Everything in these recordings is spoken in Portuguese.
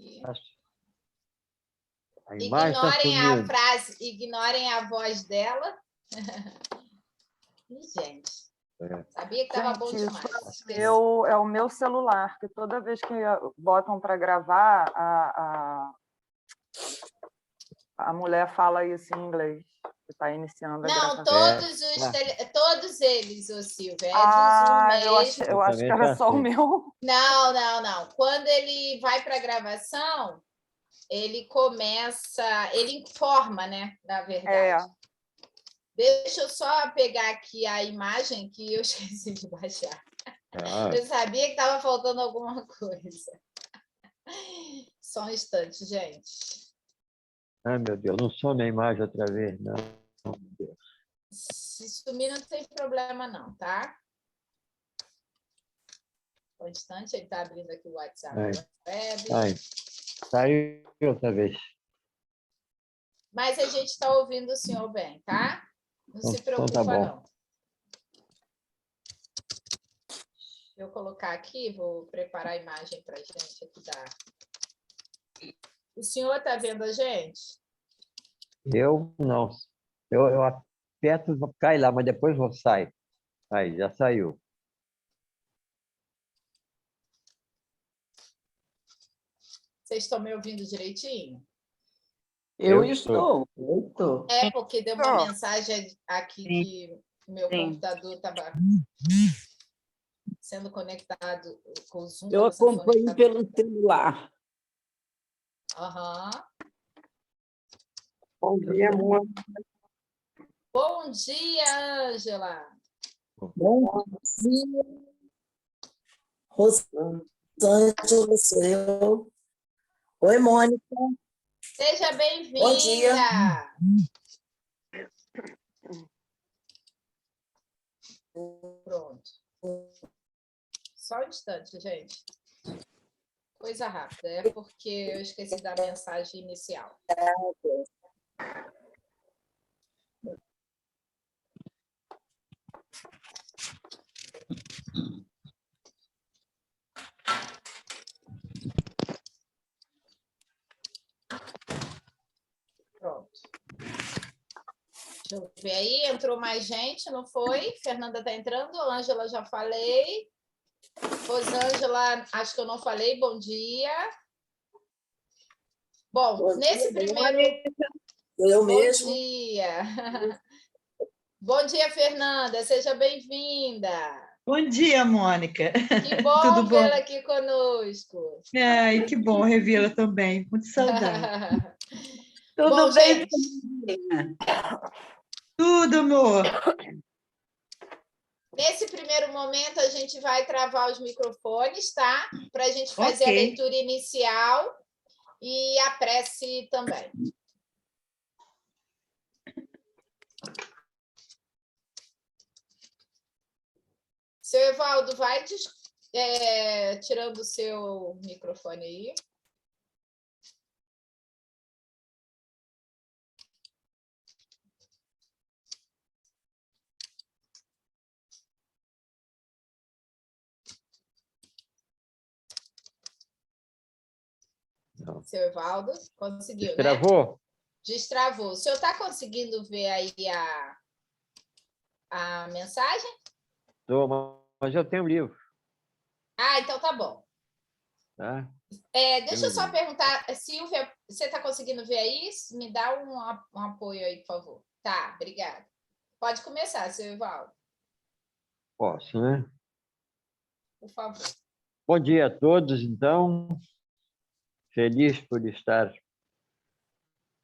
aqui. A imagem está sumindo. A frase, ignorem a voz dela. Gente, sabia que estava bom demais. É o meu celular, que toda vez que botam para gravar, a mulher fala isso em inglês, que está iniciando a gravação. Todos eles, ô Silvia, do Zoom mesmo. Eu acho que era só o meu. Não. Quando ele vai para a gravação, ele informa, né, na verdade. Deixa eu só pegar aqui a imagem que eu esqueci de baixar. Eu sabia que estava faltando alguma coisa. Só um instante, gente. Ai, meu Deus, não some a imagem outra vez, não. Meu Deus. Se sumir, não tem problema, não, tá? Um instante, ele está abrindo aqui o WhatsApp. Saiu outra vez. Mas a gente está ouvindo o senhor bem, tá? Não se preocupa, tá bom. não. Vou colocar aqui, vou preparar a imagem para a gente aqui dar. O senhor está vendo a gente? Eu não. Eu aperto, cai lá, mas depois vou sair. Aí, já saiu. Vocês estão me ouvindo direitinho? Eu estou. Porque deu uma mensagem aqui que o meu computador estava sendo conectado com o Zoom. Eu acompanho pelo celular. Bom dia, amor. Bom dia, Ângela. Bom dia. Rosângela, sou eu. Oi, Mônica. Seja bem-vinda. Bom dia. Pronto. Só um instante, gente. Coisa rápida, é porque eu esqueci da mensagem inicial. Pronto. Deixa eu ver aí, entrou mais gente, não foi? Fernanda está entrando, Ângela já falei. Rosângela, acho que eu não falei, bom dia. Bom, nesse primeiro... Eu bom dia. Bom dia, Fernanda, seja bem-vinda. Bom dia, Mônica. Que bom vê-la aqui conosco. Ai, que bom revê-la também, muito saudade. Tudo bem? Tudo, amor. Nesse primeiro momento, a gente vai travar os microfones, tá? Para a gente fazer a leitura inicial e a prece também. Seu Evaldo, vai tirando o seu microfone aí. Não. Seu Evaldo, conseguiu, Destravou? Né? Destravou. O senhor está conseguindo ver aí a mensagem? Estou, mas eu tenho um livro. Então tá bom. Tá? Deixa eu só perguntar, Silvia, você está conseguindo ver aí? Me dá um apoio aí, por favor. Tá, obrigada. Pode começar, seu Evaldo. Posso, né? Por favor. Bom dia a todos, então. Feliz por estar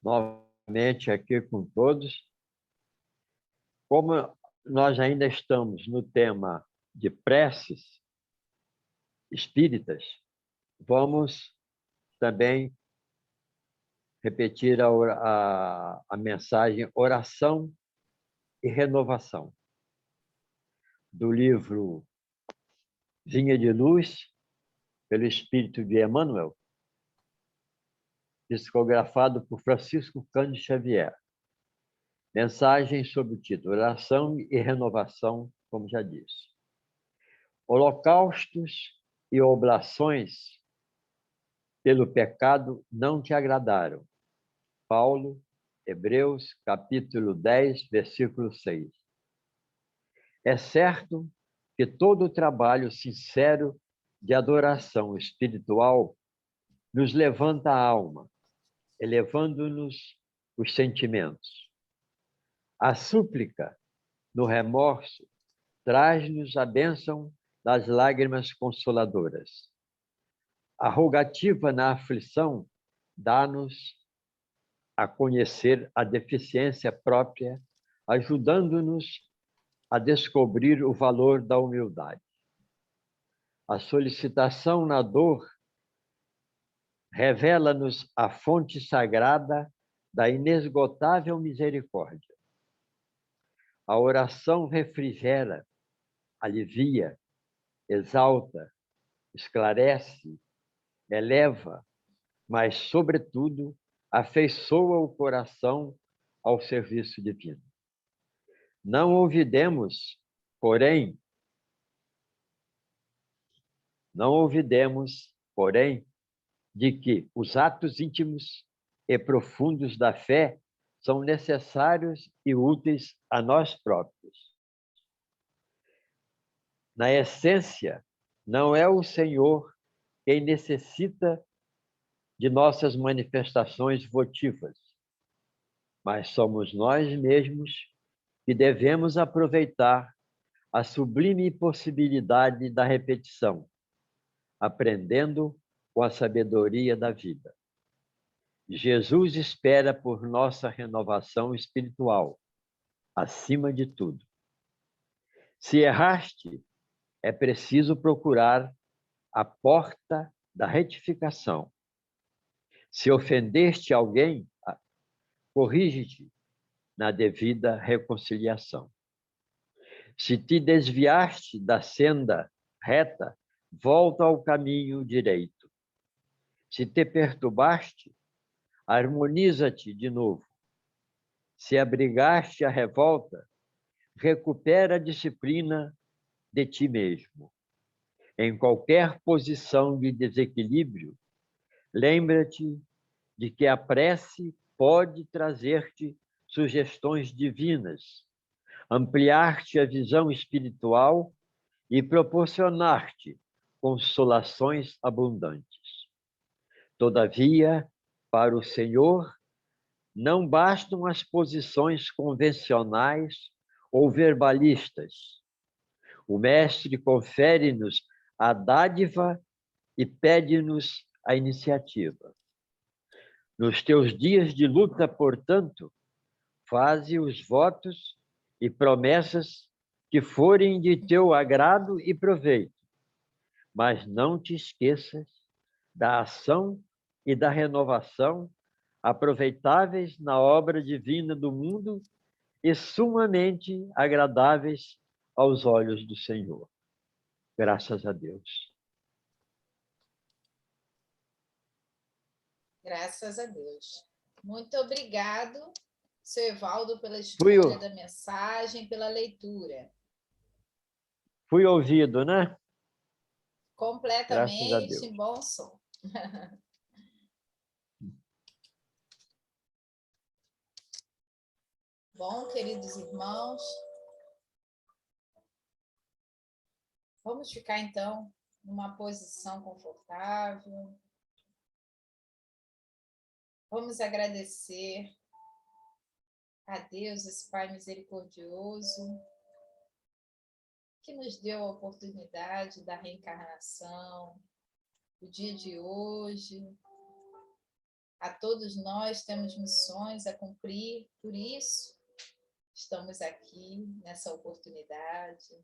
novamente aqui com todos. Como nós ainda estamos no tema de preces espíritas, vamos também repetir a mensagem Oração e Renovação, do livro Vinha de Luz, pelo Espírito de Emmanuel, psicografado por Francisco Cândido Xavier. Mensagem sob o título Oração e Renovação, como já disse. Holocaustos e oblações pelo pecado não te agradaram. Paulo, Hebreus, capítulo 10, versículo 6. É certo que todo o trabalho sincero de adoração espiritual nos levanta a alma, elevando-nos os sentimentos. A súplica, no remorso, traz-nos a bênção das lágrimas consoladoras. A rogativa na aflição dá-nos a conhecer a deficiência própria, ajudando-nos a descobrir o valor da humildade. A solicitação na dor revela-nos a fonte sagrada da inesgotável misericórdia. A oração refrigera, alivia, exalta, esclarece, eleva, mas, sobretudo, afeiçoa o coração ao serviço divino. Não olvidemos, porém, de que os atos íntimos e profundos da fé são necessários e úteis a nós próprios. Na essência, não é o Senhor quem necessita de nossas manifestações votivas, mas somos nós mesmos que devemos aproveitar a sublime possibilidade da repetição, aprendendo com a sabedoria da vida. Jesus espera por nossa renovação espiritual, acima de tudo. Se erraste, é preciso procurar a porta da retificação. Se ofendeste alguém, corrige-te na devida reconciliação. Se te desviaste da senda reta, volta ao caminho direito. Se te perturbaste, harmoniza-te de novo. Se abrigaste a revolta, recupera a disciplina de ti mesmo. Em qualquer posição de desequilíbrio, lembra-te de que a prece pode trazer-te sugestões divinas, ampliar-te a visão espiritual e proporcionar-te consolações abundantes. Todavia, para o Senhor, não bastam as posições convencionais ou verbalistas. O Mestre confere-nos a dádiva e pede-nos a iniciativa. Nos teus dias de luta, portanto, faze os votos e promessas que forem de teu agrado e proveito, mas não te esqueças da ação e da renovação aproveitáveis na obra divina do mundo e sumamente agradáveis aos olhos do Senhor. Graças a Deus. Graças a Deus. Muito obrigado, seu Evaldo, pela escolha da mensagem, pela leitura. Fui ouvido, né? Completamente em bom som. Bom, queridos irmãos, vamos ficar, então, numa posição confortável. Vamos agradecer a Deus, esse Pai misericordioso, que nos deu a oportunidade da reencarnação, o dia de hoje. A todos nós temos missões a cumprir, por isso estamos aqui nessa oportunidade.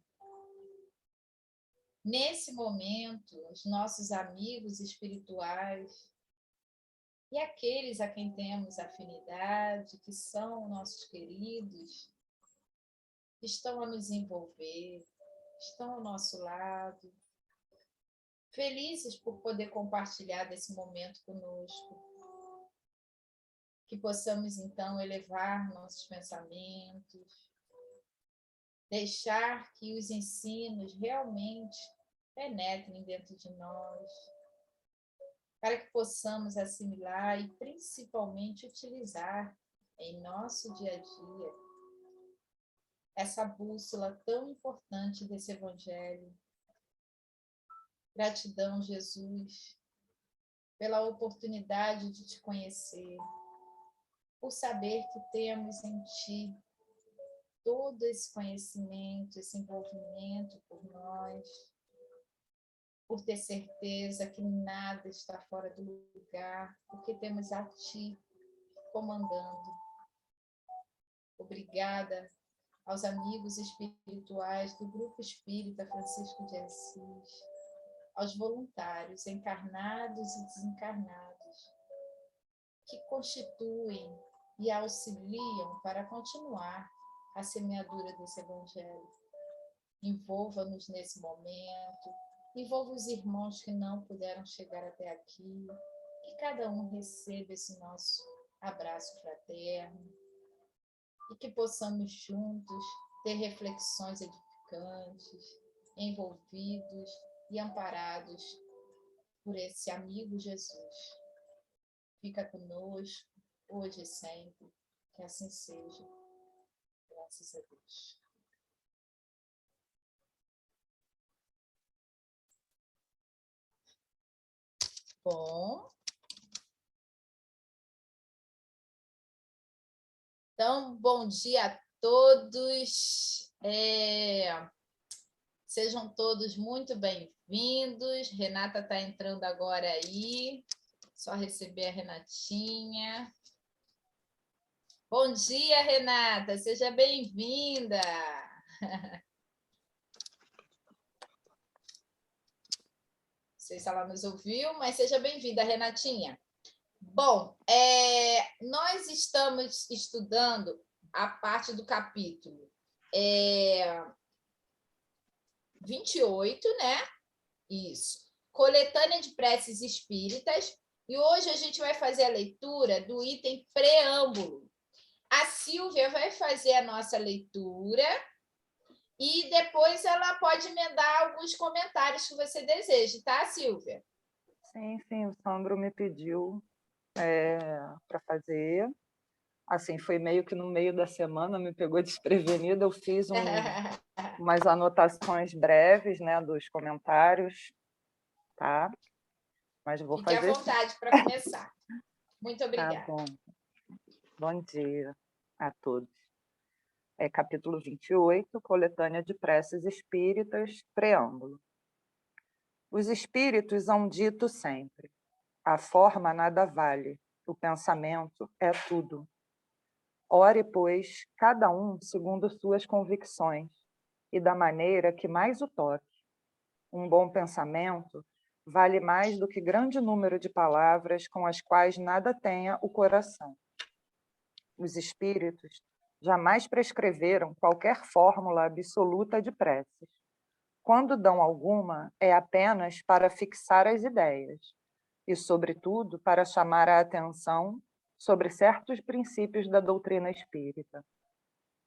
Nesse momento, os nossos amigos espirituais e aqueles a quem temos afinidade, que são nossos queridos, estão a nos envolver, estão ao nosso lado, felizes por poder compartilhar desse momento conosco. Que possamos, então, elevar nossos pensamentos, deixar que os ensinos realmente penetrem dentro de nós, para que possamos assimilar e principalmente utilizar em nosso dia a dia essa bússola tão importante desse Evangelho. Gratidão, Jesus, pela oportunidade de te conhecer, por saber que temos em ti todo esse conhecimento, esse envolvimento por nós, por ter certeza que nada está fora do lugar, porque temos a ti comandando. Obrigada aos amigos espirituais do Grupo Espírita Francisco de Assis, aos voluntários encarnados e desencarnados, que constituem e auxiliam para continuar a semeadura desse Evangelho. Envolva-nos nesse momento, envolva os irmãos que não puderam chegar até aqui, que cada um receba esse nosso abraço fraterno e que possamos juntos ter reflexões edificantes, envolvidos e amparados por esse amigo Jesus. Fica conosco, hoje e sempre, que assim seja. Graças a Deus. Bom. Então, bom dia a todos. Sejam todos muito bem-vindos. Renata está entrando agora aí. Só receber a Renatinha. Bom dia, Renata. Seja bem-vinda. Não sei se ela nos ouviu, mas seja bem-vinda, Renatinha. Bom, nós estamos estudando a parte do capítulo 28, né? Isso. Coletânea de preces espíritas. E hoje a gente vai fazer a leitura do item preâmbulo. A Silvia vai fazer a nossa leitura e depois ela pode emendar alguns comentários que você deseje, tá, Silvia? Sim, o Sandro me pediu para fazer. Assim, foi meio que no meio da semana, me pegou desprevenida, eu fiz umas anotações breves, né, dos comentários, tá? Mas vou Fique fazer... à vontade para começar. Muito obrigada. Tá bom. Bom dia a todos. Capítulo 28, Coletânea de Preces Espíritas, preâmbulo. Os espíritos hão dito sempre: a forma nada vale, o pensamento é tudo. Ore, pois, cada um segundo suas convicções e da maneira que mais o toque. Um bom pensamento vale mais do que grande número de palavras com as quais nada tenha o coração. Os espíritos jamais prescreveram qualquer fórmula absoluta de preces. Quando dão alguma, é apenas para fixar as ideias e, sobretudo, para chamar a atenção sobre certos princípios da doutrina espírita.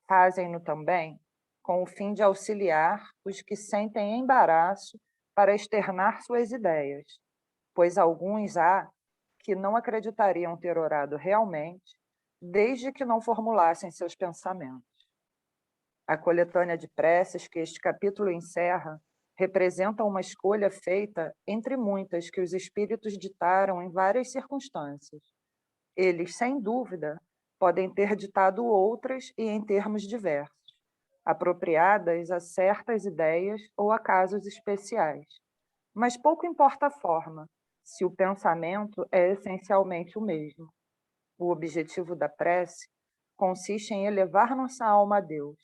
Fazem-no também com o fim de auxiliar os que sentem embaraço para externar suas ideias, pois alguns há que não acreditariam ter orado realmente, desde que não formulassem seus pensamentos. A coletânea de preces que este capítulo encerra representa uma escolha feita entre muitas que os espíritos ditaram em várias circunstâncias. Eles, sem dúvida, podem ter ditado outras e em termos diversos, apropriadas a certas ideias ou a casos especiais. Mas pouco importa a forma, se o pensamento é essencialmente o mesmo. O objetivo da prece consiste em elevar nossa alma a Deus.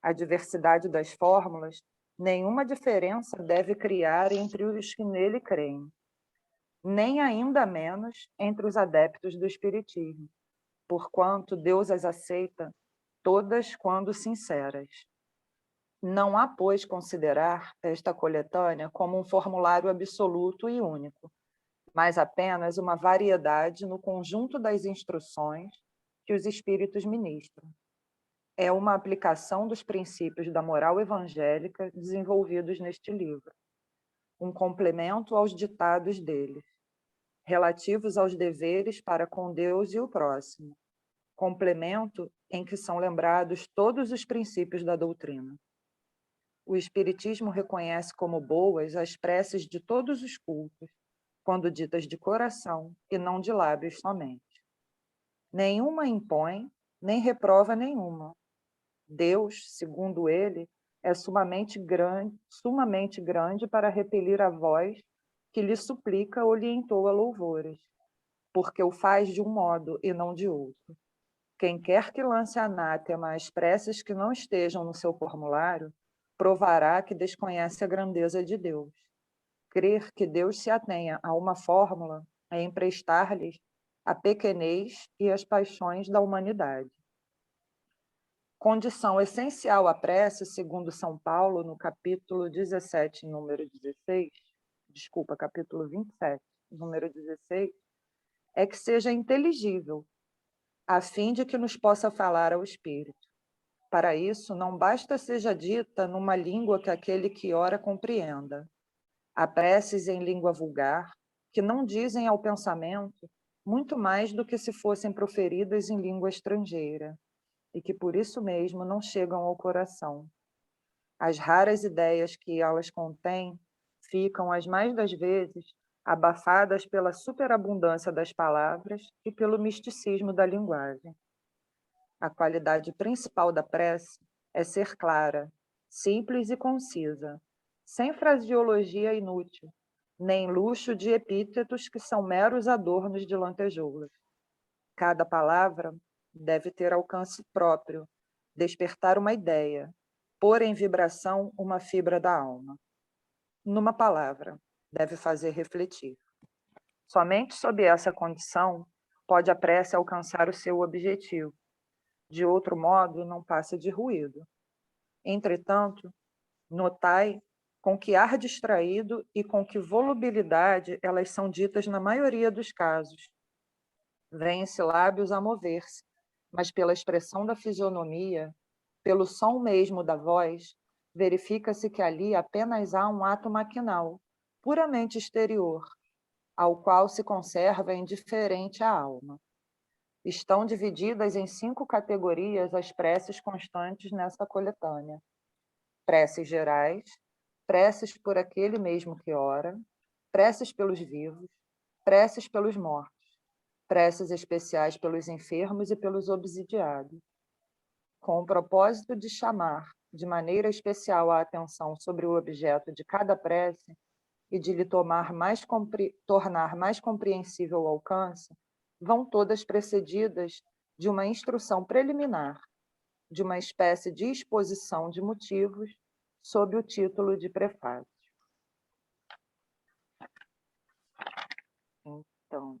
A diversidade das fórmulas nenhuma diferença deve criar entre os que nele creem, nem ainda menos entre os adeptos do Espiritismo, porquanto Deus as aceita todas quando sinceras. Não há, pois, considerar esta coletânea como um formulário absoluto e único, mas apenas uma variedade no conjunto das instruções que os espíritos ministram. É uma aplicação dos princípios da moral evangélica desenvolvidos neste livro, um complemento aos ditados deles. relativos aos deveres para com Deus e o próximo, complemento em que são lembrados todos os princípios da doutrina. O Espiritismo reconhece como boas as preces de todos os cultos, quando ditas de coração e não de lábios somente. Nenhuma impõe, nem reprova nenhuma. Deus, segundo ele, é sumamente grande para repelir a voz que lhe suplica ou lhe entoa louvores, porque o faz de um modo e não de outro. Quem quer que lance anátema às preces que não estejam no seu formulário, provará que desconhece a grandeza de Deus. Crer que Deus se atenha a uma fórmula é emprestar-lhes a pequenez e as paixões da humanidade. Condição essencial à prece, segundo São Paulo, no capítulo 17, número 16, capítulo 27, número 16, é que seja inteligível, a fim de que nos possa falar ao Espírito. Para isso, não basta seja dita numa língua que aquele que ora compreenda. Há preces em língua vulgar que não dizem ao pensamento muito mais do que se fossem proferidas em língua estrangeira, e que por isso mesmo não chegam ao coração. As raras ideias que elas contêm ficam, as mais das vezes, abafadas pela superabundância das palavras e pelo misticismo da linguagem. A qualidade principal da prece é ser clara, simples e concisa, sem fraseologia inútil, nem luxo de epítetos que são meros adornos de lantejoulas. Cada palavra deve ter alcance próprio, despertar uma ideia, pôr em vibração uma fibra da alma. Numa palavra, deve fazer refletir. Somente sob essa condição pode a prece alcançar o seu objetivo. De outro modo, não passa de ruído. Entretanto, notai com que ar distraído e com que volubilidade elas são ditas na maioria dos casos. Vêem-se lábios a mover-se, mas pela expressão da fisionomia, pelo som mesmo da voz, verifica-se que ali apenas há um ato maquinal, puramente exterior, ao qual se conserva indiferente a alma. Estão divididas em 5 categorias as preces constantes nessa coletânea. Preces gerais, preces por aquele mesmo que ora, preces pelos vivos, preces pelos mortos, preces especiais pelos enfermos e pelos obsidiados. Com o propósito de chamar de maneira especial a atenção sobre o objeto de cada prece e de lhe tornar mais compreensível o alcance, vão todas precedidas de uma instrução preliminar, de uma espécie de exposição de motivos sob o título de prefácio. Então,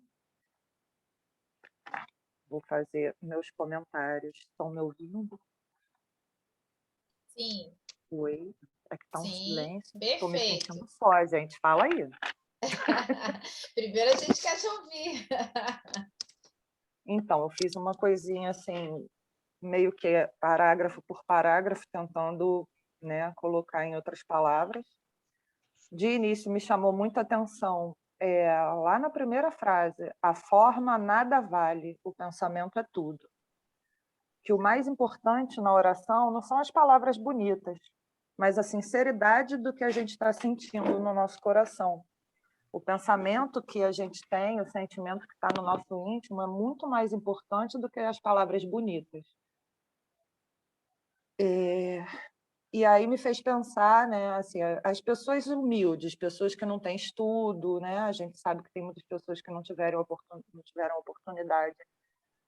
vou fazer meus comentários. Estão me ouvindo? Sim. Oi? É que está um silêncio. Estou me Perfeito. sentindo só, gente. Fala aí. Primeiro a gente quer te ouvir. Então, eu fiz uma coisinha assim, meio que parágrafo por parágrafo, tentando, né, colocar em outras palavras. De início, me chamou muita atenção, lá na primeira frase, a forma nada vale, o pensamento é tudo. Que o mais importante na oração não são as palavras bonitas, mas a sinceridade do que a gente está sentindo no nosso coração. O pensamento que a gente tem, o sentimento que está no nosso íntimo é muito mais importante do que as palavras bonitas. E aí me fez pensar, né, assim, as pessoas humildes, pessoas que não têm estudo, né, a gente sabe que tem muitas pessoas que não tiveram oportunidade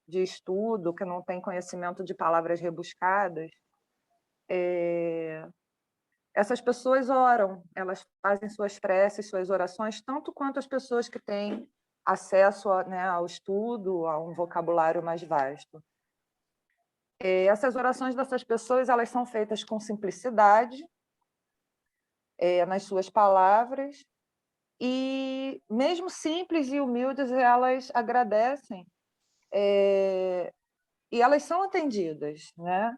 de estudo, que não têm conhecimento de palavras rebuscadas. Essas pessoas oram, elas fazem suas preces, suas orações, tanto quanto as pessoas que têm acesso ao estudo, a um vocabulário mais vasto. Essas orações dessas pessoas, elas são feitas com simplicidade, nas suas palavras, e mesmo simples e humildes, elas agradecem, e elas são atendidas, né?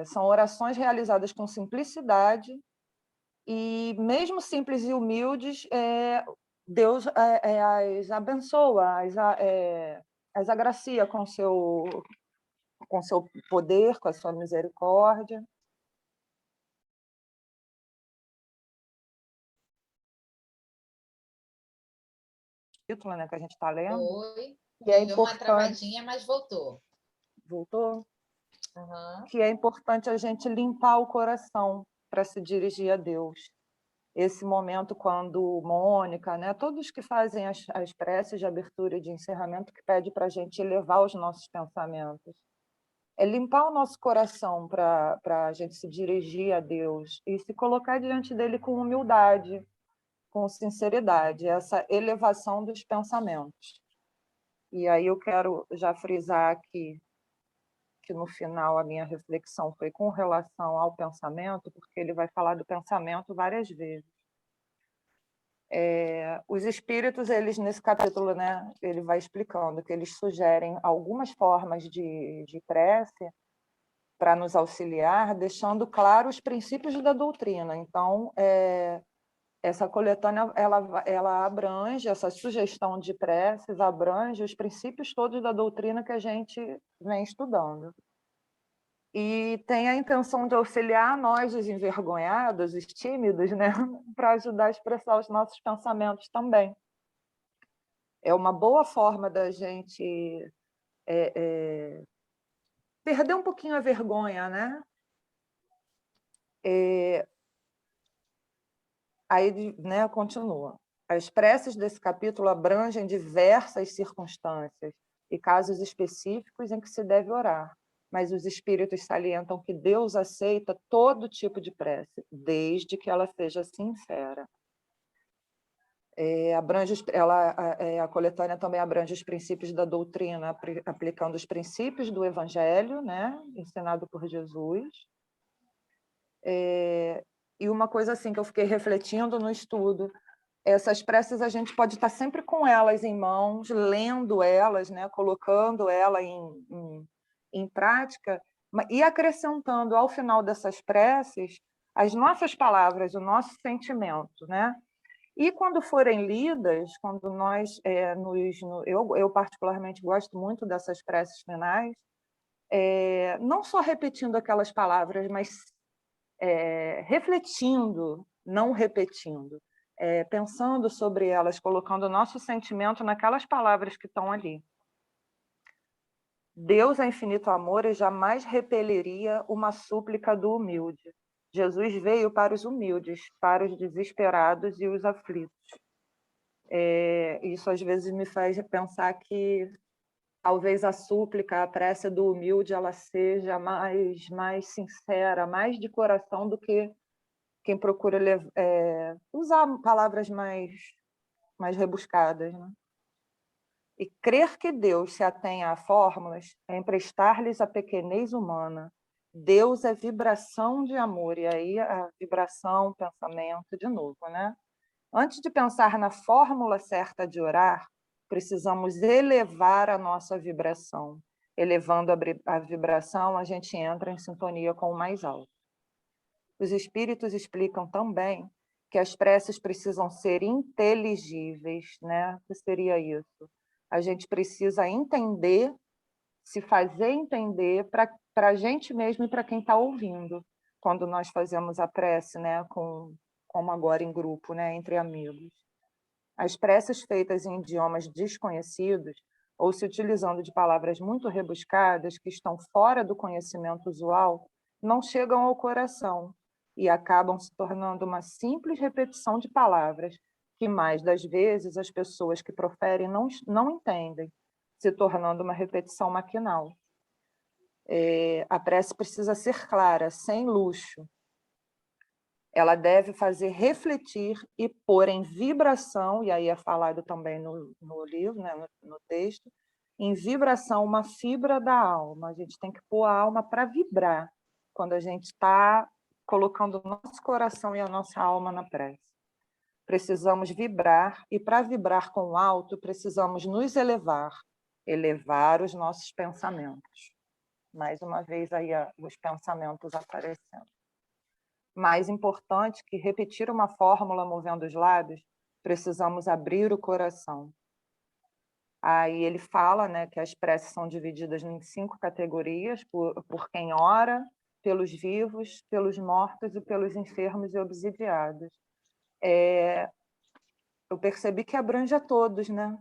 São orações realizadas com simplicidade, e mesmo simples e humildes, Deus as abençoa, as agracia com seu poder, com a sua misericórdia. Título, né, que a gente está lendo. Foi. Que é deu uma importante. travadinha, mas voltou. Voltou? Uhum. Que é importante a gente limpar o coração para se dirigir a Deus. Esse momento quando Mônica, né, todos que fazem as preces de abertura e de encerramento, que pede para a gente elevar os nossos pensamentos. É limpar o nosso coração para a gente se dirigir a Deus e se colocar diante dele com humildade, com sinceridade, essa elevação dos pensamentos. E aí eu quero já frisar aqui que no final a minha reflexão foi com relação ao pensamento, porque ele vai falar do pensamento várias vezes. Os espíritos, eles nesse capítulo, né, ele vai explicando que eles sugerem algumas formas de prece para nos auxiliar, deixando claro os princípios da doutrina. Então, essa coletânea ela abrange, essa sugestão de preces abrange os princípios todos da doutrina que a gente vem estudando. E tem a intenção de auxiliar nós, os envergonhados, os tímidos, né, para ajudar a expressar os nossos pensamentos também. É uma boa forma da gente perder um pouquinho a vergonha, né? Aí, né, continua. As preces desse capítulo abrangem diversas circunstâncias e casos específicos em que se deve orar, mas os espíritos salientam que Deus aceita todo tipo de prece, desde que ela seja sincera. A coletânea também abrange os princípios da doutrina, aplicando os princípios do Evangelho, né, ensinado por Jesus. E uma coisa assim que eu fiquei refletindo no estudo, essas preces a gente pode estar sempre com elas em mãos, lendo elas, né, colocando ela em prática, e acrescentando ao final dessas preces as nossas palavras, o nosso sentimento, né? E quando forem lidas, quando nós eu particularmente gosto muito dessas preces finais, não só repetindo aquelas palavras, mas refletindo, não repetindo, pensando sobre elas, colocando o nosso sentimento naquelas palavras que estão ali. Deus é infinito amor e jamais repeliria uma súplica do humilde. Jesus veio para os humildes, para os desesperados e os aflitos. Isso às vezes me faz pensar que talvez a súplica, a prece do humilde, ela seja mais sincera, mais de coração do que quem procura usar palavras mais rebuscadas, né? E crer que Deus se atenha a fórmulas é emprestar-lhes a pequenez humana. Deus é vibração de amor, e aí a vibração, o pensamento, de novo, né? Antes de pensar na fórmula certa de orar, precisamos elevar a nossa vibração. Elevando a vibração, a gente entra em sintonia com o mais alto. Os espíritos explicam também que as preces precisam ser inteligíveis, né? O que seria isso? A gente precisa entender, se fazer entender para a gente mesmo e para quem está ouvindo, quando nós fazemos a prece, né? Como agora em grupo, né? Entre amigos. As preces feitas em idiomas desconhecidos ou se utilizando de palavras muito rebuscadas que estão fora do conhecimento usual não chegam ao coração e acabam se tornando uma simples repetição de palavras que, mais das vezes, as pessoas que proferem não entendem, se tornando uma repetição maquinal. A prece precisa ser clara, sem luxo. Ela deve fazer refletir e pôr em vibração, e aí é falado também no livro, né, no texto, em vibração uma fibra da alma. A gente tem que pôr a alma para vibrar quando a gente está colocando o nosso coração e a nossa alma na prece. Precisamos vibrar, e para vibrar com o alto, precisamos nos elevar os nossos pensamentos. Mais uma vez aí os pensamentos aparecendo. Mais importante que repetir uma fórmula movendo os lábios precisamos abrir o coração. Aí ele fala, né, que as preces são divididas em 5 categorias, por quem ora, pelos vivos, pelos mortos e pelos enfermos e obsidiados. Eu percebi que abrange a todos, né?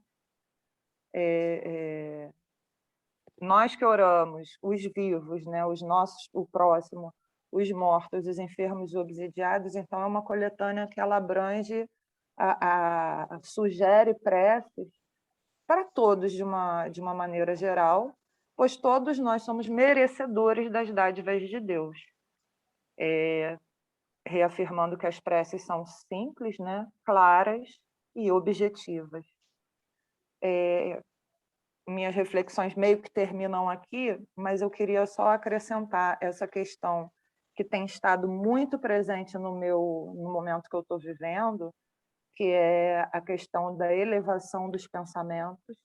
Nós que oramos, os vivos, né, os nossos, o próximo, os mortos, os enfermos e obsidiados, então é uma coletânea que ela abrange, sugere preces para todos de uma maneira geral, pois todos nós somos merecedores das dádivas de Deus. Reafirmando que as preces são simples, né, claras e objetivas. Minhas reflexões meio que terminam aqui, mas eu queria só acrescentar essa questão que tem estado muito presente no momento que eu estou vivendo, que é a questão da elevação dos pensamentos.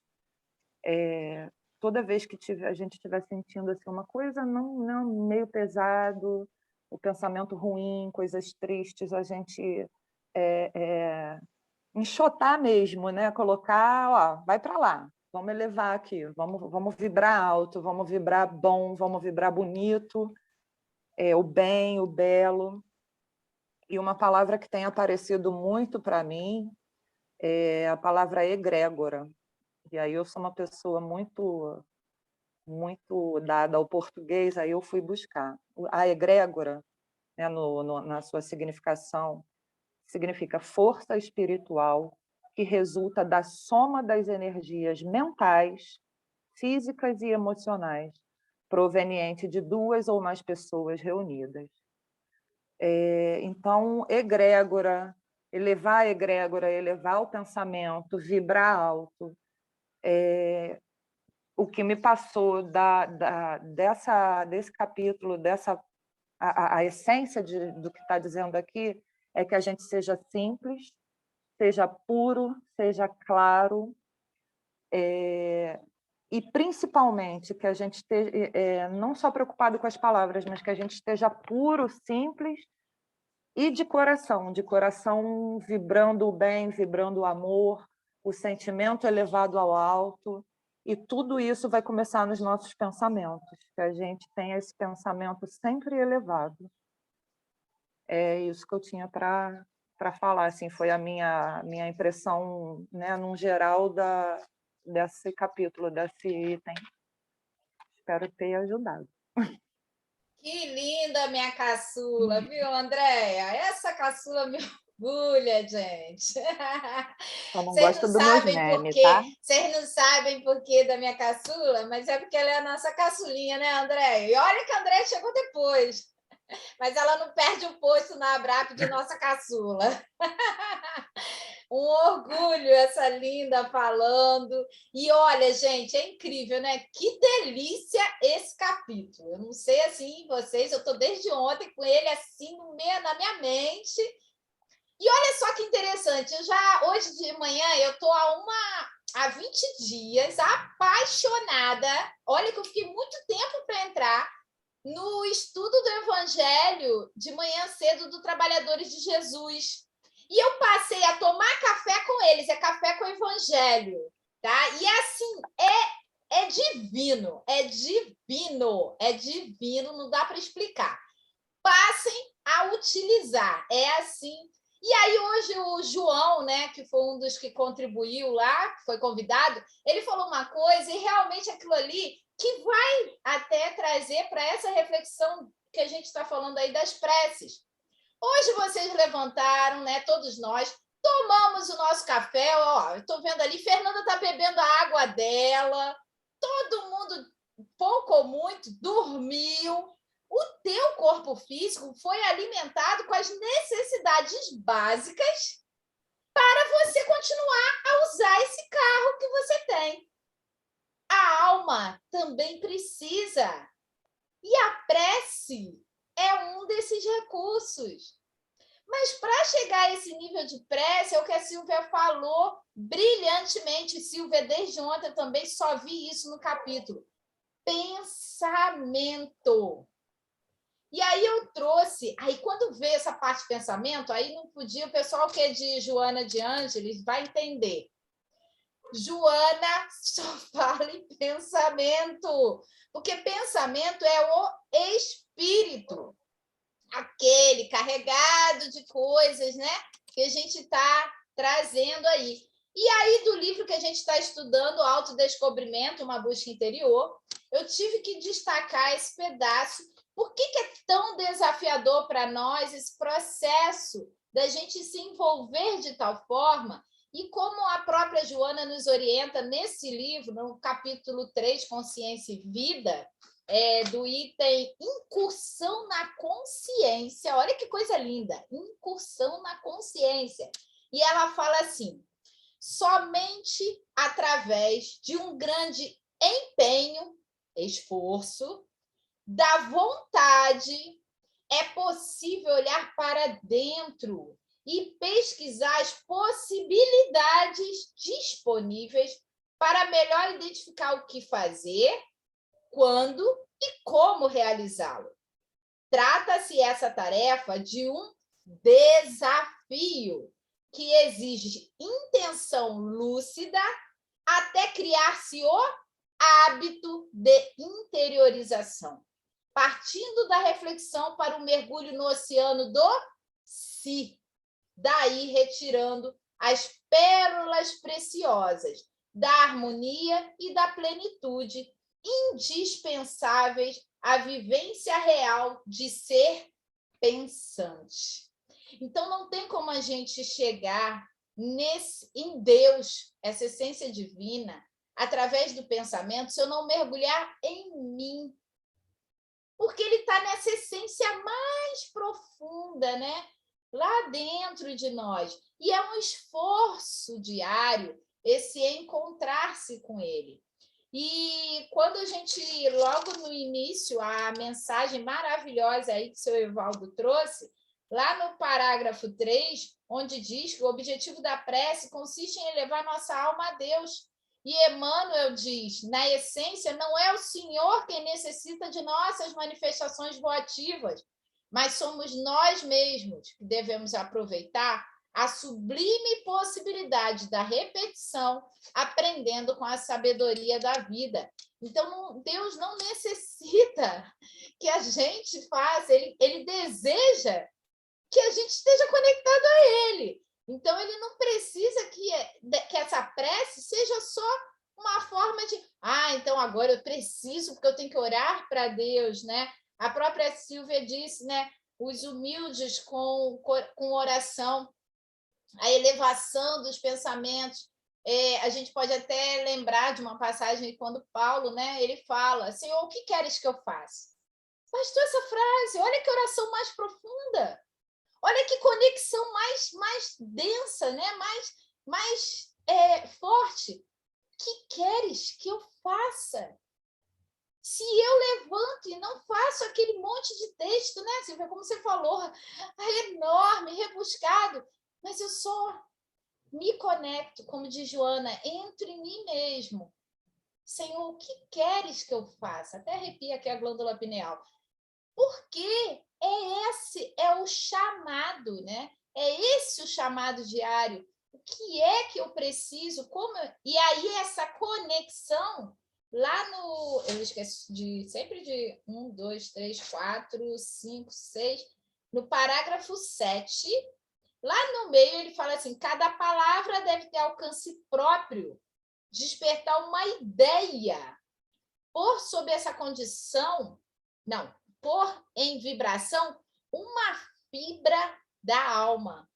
Toda vez que a gente estiver sentindo assim, uma coisa não meio pesado, o pensamento ruim, coisas tristes, a gente enxotar mesmo, né? Colocar, ó, vai para lá, vamos elevar aqui, vamos vibrar alto, vamos vibrar bom, vamos vibrar bonito, o bem, o belo. E uma palavra que tem aparecido muito para mim é a palavra egrégora. E aí eu sou uma pessoa muito dada ao português, aí eu fui buscar. A egrégora, né, na sua significação, significa força espiritual que resulta da soma das energias mentais, físicas e emocionais, proveniente de 2 ou mais pessoas reunidas. Então, egrégora, elevar a egrégora, elevar o pensamento, vibrar alto. O que me passou desse capítulo, a essência do que está dizendo aqui, é que a gente seja simples, seja puro, seja claro, e principalmente que a gente esteja não só preocupado com as palavras, mas que a gente esteja puro, simples e de coração vibrando o bem, vibrando o amor, o sentimento elevado ao alto, e tudo isso vai começar nos nossos pensamentos, que a gente tenha esse pensamento sempre elevado. É isso que eu tinha para falar, assim, foi a minha impressão, né, num geral desse capítulo, desse item. Espero ter ajudado. Que linda minha caçula, viu, Andréia? Essa caçula me orgulha, gente. Eu não gosto dos meus memes, tá? Vocês não sabem por que da minha caçula, mas é porque ela é a nossa caçulinha, né, Andréia? E olha que a Andréia chegou depois, mas ela não perde o posto na Abrap de nossa caçula. Um orgulho essa linda falando. E olha, gente, é incrível, né? Que delícia esse capítulo. Eu não sei assim vocês, eu estou desde ontem com ele assim na minha mente. E olha só que interessante, hoje de manhã eu estou há 20 dias apaixonada. Olha que eu fiquei muito tempo para entrar no estudo do Evangelho de manhã cedo do Trabalhadores de Jesus. E eu passei a tomar café com eles, café com o Evangelho, tá? E assim, é divino, não dá para explicar. Passem a utilizar, é assim. E aí hoje o João, né, que foi um dos que contribuiu lá, que foi convidado, ele falou uma coisa e realmente aquilo ali que vai até trazer para essa reflexão que a gente está falando aí das preces. Hoje vocês levantaram, né? Todos nós tomamos o nosso café. Ó, eu estou vendo ali, Fernanda está bebendo a água dela. Todo mundo, pouco ou muito, dormiu. O teu corpo físico foi alimentado com as necessidades básicas para você continuar a usar esse carro que você tem. A alma também precisa. E a prece é um desses recursos. Mas para chegar a esse nível de prece, é o que a Silvia falou brilhantemente. Silvia, desde ontem eu também só vi isso no capítulo. Pensamento. E aí eu trouxe, aí quando veio essa parte de pensamento, aí não podia, o pessoal que é de Joana de Ângeles vai entender. Joana só fala em pensamento, porque pensamento é o espírito, aquele carregado de coisas, né, que a gente está trazendo aí. E aí, do livro que a gente está estudando, Autodescobrimento, uma busca interior, eu tive que destacar esse pedaço. Por que é tão desafiador para nós esse processo da gente se envolver de tal forma? E como a própria Joana nos orienta nesse livro, no capítulo 3, Consciência e Vida, do item Incursão na Consciência. Olha que coisa linda! Incursão na Consciência. E ela fala assim: somente através de um grande empenho, esforço, da vontade, é possível olhar para dentro e pesquisar as possibilidades disponíveis para melhor identificar o que fazer, quando e como realizá-lo. Trata-se essa tarefa de um desafio que exige intenção lúcida até criar-se o hábito de interiorização, partindo da reflexão para o mergulho no oceano do si, daí retirando as pérolas preciosas da harmonia e da plenitude indispensáveis à vivência real de ser pensante. Então, não tem como a gente chegar em Deus, essa essência divina, através do pensamento, se eu não mergulhar em mim. Porque ele está nessa essência mais profunda, né? Lá dentro de nós. E é um esforço diário esse encontrar-se com ele. E quando a gente, logo no início, a mensagem maravilhosa aí que o seu Evaldo trouxe, lá no parágrafo 3, onde diz que o objetivo da prece consiste em elevar nossa alma a Deus. E Emmanuel diz, na essência, não é o Senhor quem necessita de nossas manifestações voativas, mas somos nós mesmos que devemos aproveitar a sublime possibilidade da repetição, aprendendo com a sabedoria da vida. Então, Deus não necessita que a gente faça, ele deseja que a gente esteja conectado a ele. Então, ele não precisa que essa prece seja só uma forma de, então agora eu preciso, porque eu tenho que orar para Deus, né? A própria Silvia disse, né? Os humildes com oração, a elevação dos pensamentos. A gente pode até lembrar de uma passagem quando Paulo, né, ele fala, Senhor, o que queres que eu faça? Bastou essa frase, olha que oração mais profunda, olha que conexão mais densa, né, mais forte. O que queres que eu faça? Se eu levanto e não faço aquele monte de texto, né, Silvia, como você falou, enorme, rebuscado, mas eu só me conecto, como diz Joana, entro em mim mesmo. Senhor, o que queres que eu faça? Até arrepia aqui a glândula pineal. Porque esse é o chamado, né? É esse o chamado diário. O que é que eu preciso? E aí essa conexão, lá no... Eu esqueço sempre de 1, 2, 3, 4, 5, 6. No parágrafo 7... Lá no meio, ele fala assim, cada palavra deve ter alcance próprio, despertar uma ideia, pôr sob essa condição, pôr em vibração uma fibra da alma.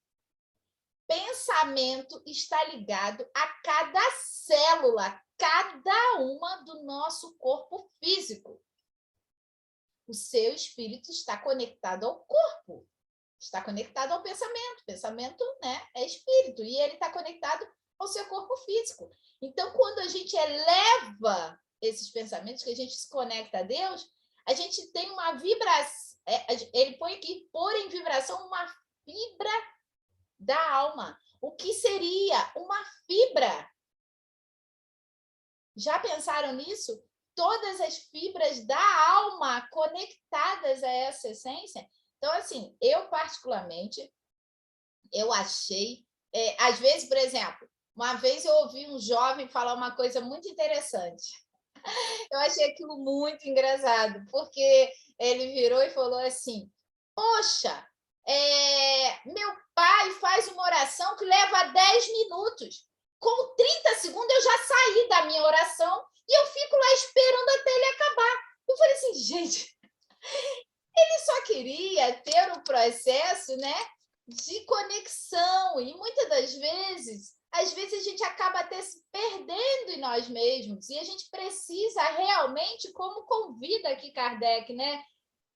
Pensamento está ligado a cada célula, cada uma do nosso corpo físico. O seu espírito está conectado ao corpo. Está conectado ao pensamento. Pensamento, né, é espírito, e ele está conectado ao seu corpo físico. Então, quando a gente eleva esses pensamentos, que a gente se conecta a Deus, a gente tem uma vibração, ele põe aqui, pôr em vibração uma fibra da alma. O que seria uma fibra? Já pensaram nisso? todas as fibras da alma conectadas a essa essência. Então, assim, eu particularmente, eu achei... às vezes, por exemplo, uma vez eu ouvi um jovem falar uma coisa muito interessante. Eu achei aquilo muito engraçado, porque ele virou e falou assim, poxa, meu pai faz uma oração que leva 10 minutos. Com 30 segundos eu já saí da minha oração e eu fico lá esperando até ele acabar. Eu falei assim, gente, ele só queria ter um processo, né, de conexão, e muitas das vezes, às vezes a gente acaba até se perdendo em nós mesmos, e a gente precisa realmente, como convida aqui Kardec, né,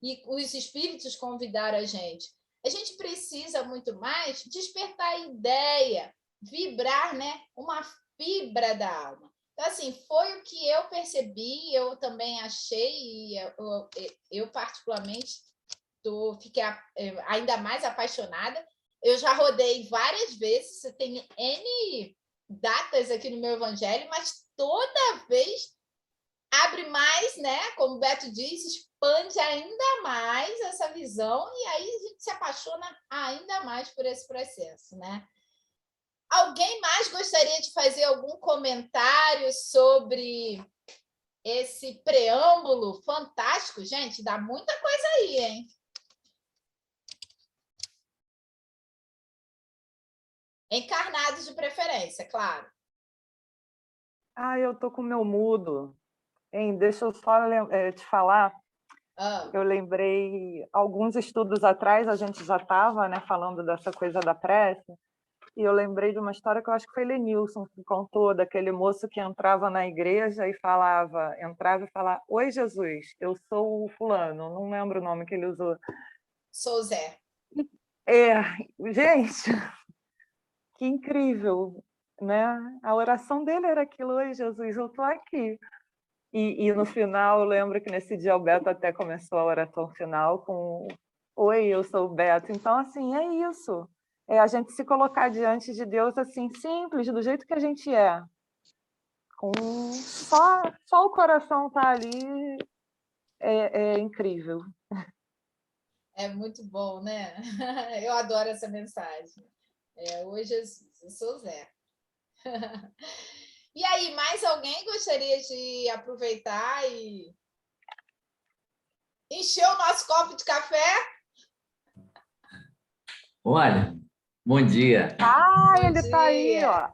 e os espíritos convidaram a gente precisa muito mais despertar a ideia, vibrar, né, uma fibra da alma. Então, assim, foi o que eu percebi, eu também achei, e eu particularmente fiquei ainda mais apaixonada. Eu já rodei várias vezes, você tem N datas aqui no meu evangelho, mas toda vez abre mais, né? Como o Beto diz, expande ainda mais essa visão, e aí a gente se apaixona ainda mais por esse processo, né? Alguém mais gostaria de fazer algum comentário sobre esse preâmbulo fantástico? Gente, dá muita coisa aí, hein? Encarnados de preferência, claro. Eu tô com o meu mudo. Hein, deixa eu só te falar. Eu lembrei, alguns estudos atrás, a gente já estava, né, falando dessa coisa da prece, e eu lembrei de uma história que eu acho que foi Lenilson que contou, daquele moço que entrava na igreja e falava, oi, Jesus, eu sou o fulano, não lembro o nome que ele usou. Sou Zé. Gente, que incrível, né? A oração dele era aquilo, oi, Jesus, eu estou aqui. E no final, eu lembro que nesse dia o Beto até começou a oração final com oi, eu sou o Beto. Então, assim, é isso. É a gente se colocar diante de Deus, assim, simples, do jeito que a gente é. Com só o coração tá ali, é incrível. É muito bom, né? Eu adoro essa mensagem. Hoje eu sou Zé. E aí, mais alguém gostaria de aproveitar e encher o nosso copo de café? Olha, bom dia. Ele está aí, ó.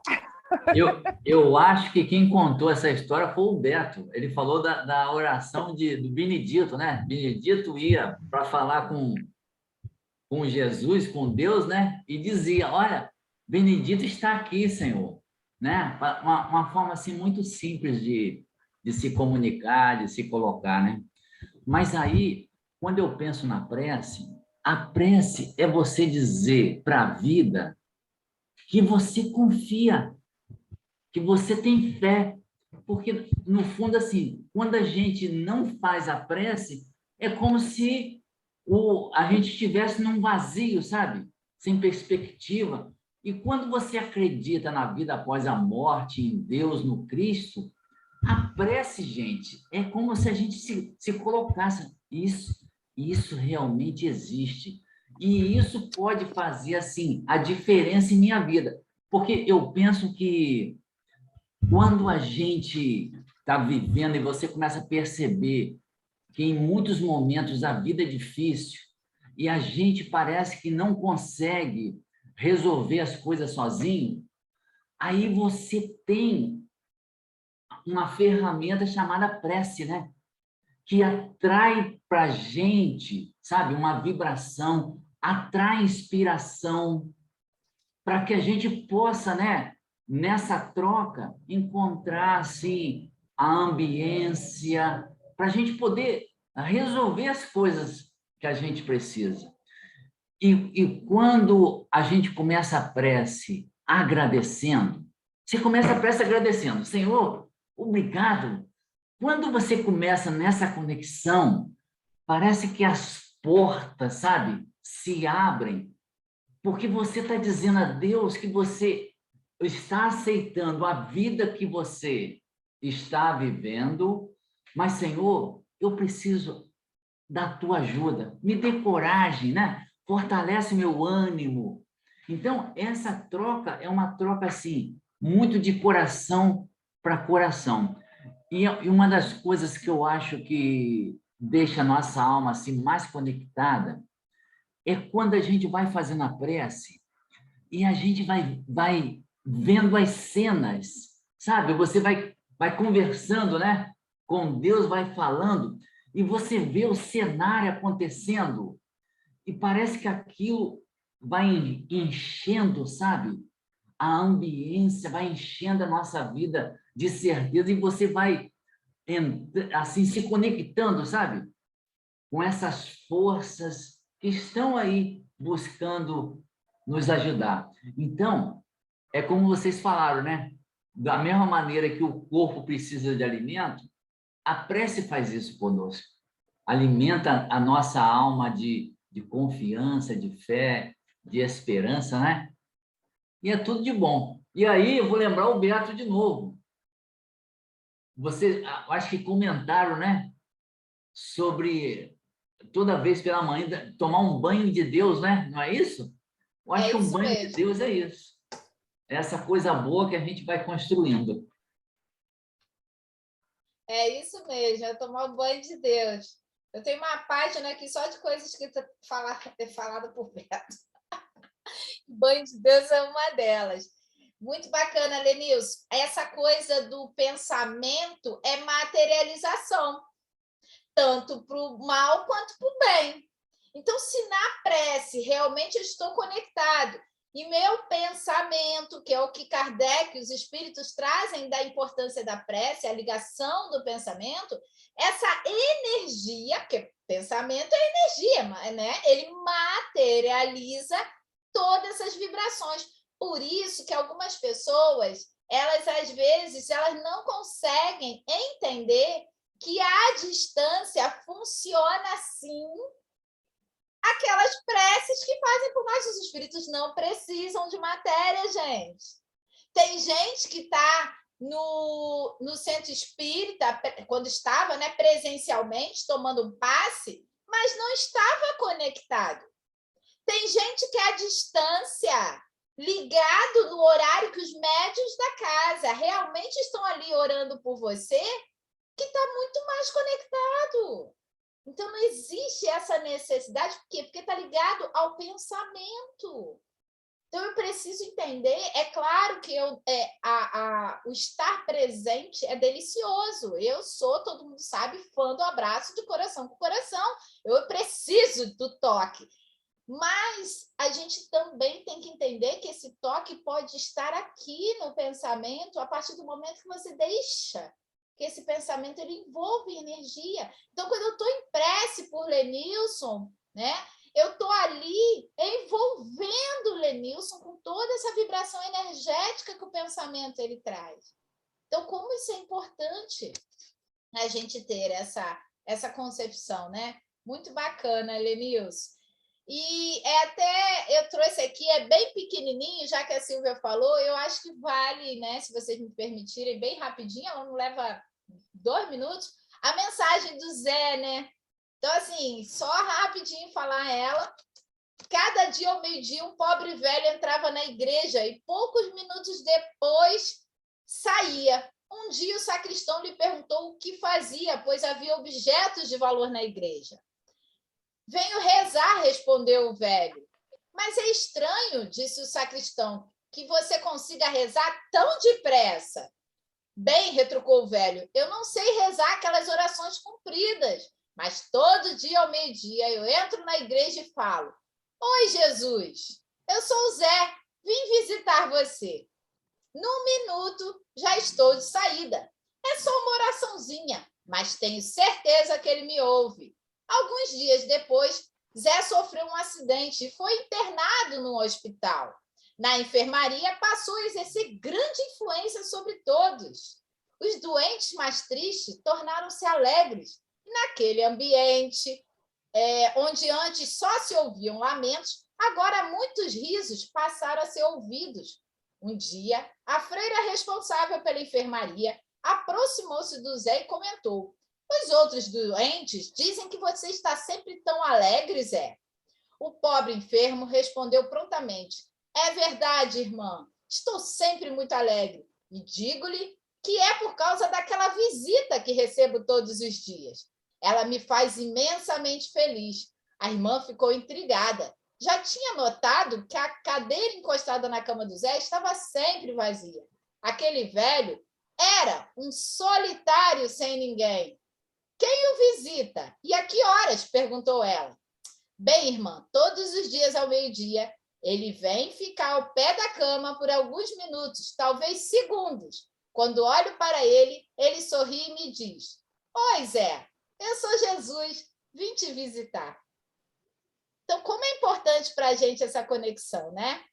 Eu acho que quem contou essa história foi o Beto. Ele falou da oração do Benedito, né? Benedito ia para falar com Jesus, com Deus, né? E dizia, olha, Benedito está aqui, Senhor. Né? Uma forma assim muito simples de se comunicar, de se colocar, né? Mas aí, quando eu penso na prece, a prece é você dizer para a vida que você confia, que você tem fé. Porque, no fundo, assim, quando a gente não faz a prece, é como se a gente estivesse num vazio, sabe? Sem perspectiva. E quando você acredita na vida após a morte, em Deus, no Cristo, a prece, gente, é como se a gente se colocasse. Isso realmente existe. E isso pode fazer, assim, a diferença em minha vida. Porque eu penso que quando a gente está vivendo e você começa a perceber que em muitos momentos a vida é difícil e a gente parece que não consegue resolver as coisas sozinho, aí você tem uma ferramenta chamada prece, né? Que atrai para a gente, sabe, uma vibração, atrai inspiração, para que a gente possa, né, nessa troca, encontrar, assim, a ambiência, para a gente poder resolver as coisas que a gente precisa. E quando a gente começa a prece agradecendo, você começa a prece agradecendo, Senhor, obrigado. Quando você começa nessa conexão, parece que as portas, sabe, se abrem, porque você está dizendo a Deus que você está aceitando a vida que você está vivendo Mas, Senhor, eu preciso da tua ajuda. Me dê coragem, né? Fortalece meu ânimo. Então, essa troca é uma troca, assim, muito de coração para coração. E uma das coisas que eu acho que deixa a nossa alma assim, mais conectada é quando a gente vai fazendo a prece e a gente vai vendo as cenas, sabe? Você vai conversando, né? Com Deus, vai falando, e você vê o cenário acontecendo, e parece que aquilo vai enchendo, sabe? A ambiência vai enchendo a nossa vida de certeza, e você vai assim se conectando, sabe? Com essas forças que estão aí buscando nos ajudar. Então, é como vocês falaram, né? Da mesma maneira que o corpo precisa de alimento, a prece faz isso conosco. Alimenta a nossa alma de confiança, de fé, de esperança, né? E é tudo de bom. E aí, eu vou lembrar o Beato de novo. Vocês, acho que comentaram, né? Sobre toda vez pela manhã tomar um banho de Deus, né? Não é isso? Eu acho que um banho de Deus é isso. É essa coisa boa que a gente vai construindo. É isso mesmo, é tomar o banho de Deus. Eu tenho uma página aqui só de coisas que falado por Beto. Banho de Deus é uma delas. Muito bacana, Lenilson. Essa coisa do pensamento é materialização, tanto para o mal quanto para o bem. Então, se na prece realmente eu estou conectado e meu pensamento, que é o que Kardec e os espíritos trazem da importância da prece, a ligação do pensamento, essa energia, porque pensamento é energia, né? Ele materializa todas essas vibrações. Por isso que algumas pessoas, elas às vezes, elas não conseguem entender que a distância funciona assim. Aquelas preces que fazem por nós, os espíritos não precisam de matéria, gente. Tem gente que está no centro espírita, quando estava, né, presencialmente, tomando um passe, mas não estava conectado. Tem gente que é à distância, ligado no horário que os médiuns da casa realmente estão ali orando por você, que está muito mais conectado. Então, não existe essa necessidade. Por quê? Porque está ligado ao pensamento. Então, eu preciso entender. É claro que o estar presente é delicioso. Eu sou, todo mundo sabe, fã do abraço de coração com coração. Eu preciso do toque. Mas a gente também tem que entender que esse toque pode estar aqui no pensamento a partir do momento que você deixa que esse pensamento ele envolve energia. Então, quando eu estou em prece por Lenilson, né, eu estou ali envolvendo o Lenilson com toda essa vibração energética que o pensamento ele traz. Então, como isso é importante a gente ter essa concepção, né? Muito bacana, Lenilson. E eu trouxe aqui, é bem pequenininho, já que a Silvia falou, eu acho que vale, né, se vocês me permitirem, bem rapidinho, ela não leva 2 minutos, a mensagem do Zé, né? Então, assim, só rapidinho falar ela. Cada dia ao meio-dia, um pobre velho entrava na igreja e poucos minutos depois saía. Um dia o sacristão lhe perguntou o que fazia, pois havia objetos de valor na igreja. Venho rezar, respondeu o velho. Mas é estranho, disse o sacristão, que você consiga rezar tão depressa. Bem, retrucou o velho, eu não sei rezar aquelas orações compridas, mas todo dia ao meio-dia eu entro na igreja e falo: Oi, Jesus, eu sou o Zé, vim visitar você. Num minuto já estou de saída. É só uma oraçãozinha, mas tenho certeza que ele me ouve. Alguns dias depois, Zé sofreu um acidente e foi internado no hospital. Na enfermaria, passou a exercer grande influência sobre todos. Os doentes mais tristes tornaram-se alegres. E naquele ambiente, onde antes só se ouviam lamentos, agora muitos risos passaram a ser ouvidos. Um dia, a freira responsável pela enfermaria aproximou-se do Zé e comentou: Os outros doentes dizem que você está sempre tão alegre, Zé. O pobre enfermo respondeu prontamente: é verdade, irmã. Estou sempre muito alegre. E digo-lhe que é por causa daquela visita que recebo todos os dias. Ela me faz imensamente feliz. A irmã ficou intrigada. Já tinha notado que a cadeira encostada na cama do Zé estava sempre vazia. Aquele velho era um solitário sem ninguém. Quem o visita? E a que horas? Perguntou ela. Bem, irmã, todos os dias ao meio-dia, ele vem ficar ao pé da cama por alguns minutos, talvez segundos. Quando olho para ele, ele sorri e me diz: oi, Zé, eu sou Jesus, vim te visitar. Então, como é importante para a gente essa conexão, né?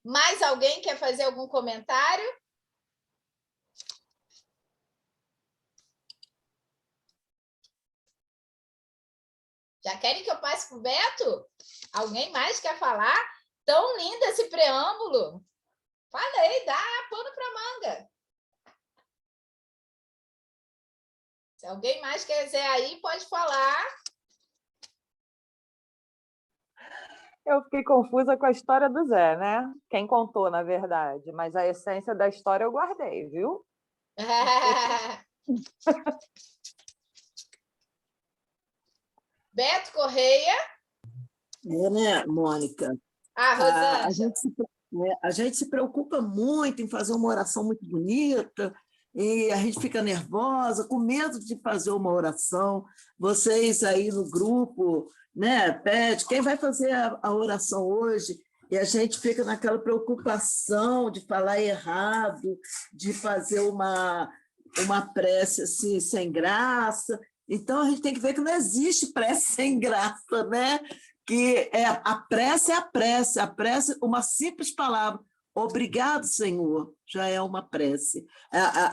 Mais alguém quer fazer algum comentário? Já querem que eu passe para o Beto? Alguém mais quer falar? Tão lindo esse preâmbulo. Falei, dá pano para manga. Se alguém mais quiser aí, pode falar. Eu fiquei confusa com a história do Zé, né? Quem contou, na verdade, mas a essência da história eu guardei, viu? Beto Correia. É, né, Mônica? A Rosângela. a gente se preocupa muito em fazer uma oração muito bonita, e a gente fica nervosa, com medo de fazer uma oração. Vocês aí no grupo, né, pede quem vai fazer a oração hoje, e a gente fica naquela preocupação de falar errado, de fazer uma prece assim, sem graça. Então, a gente tem que ver que não existe prece sem graça, né? Que a prece, uma simples palavra. Obrigado, Senhor, já é uma prece.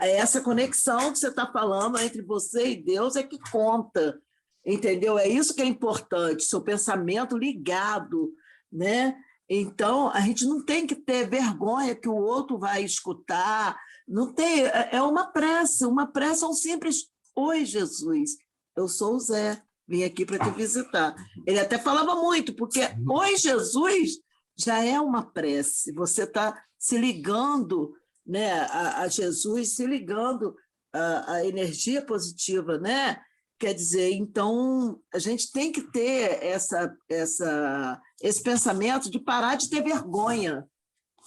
Essa conexão que você está falando entre você e Deus é que conta, entendeu? É isso que é importante, seu pensamento ligado, né? Então, a gente não tem que ter vergonha que o outro vai escutar, não tem, é uma prece é um simples oi, Jesus, eu sou o Zé, vim aqui para te visitar. Ele até falava muito, porque oi, Jesus já é uma prece, você está se ligando, né, a Jesus, se ligando à energia positiva, né? Quer dizer, então, a gente tem que ter esse pensamento de parar de ter vergonha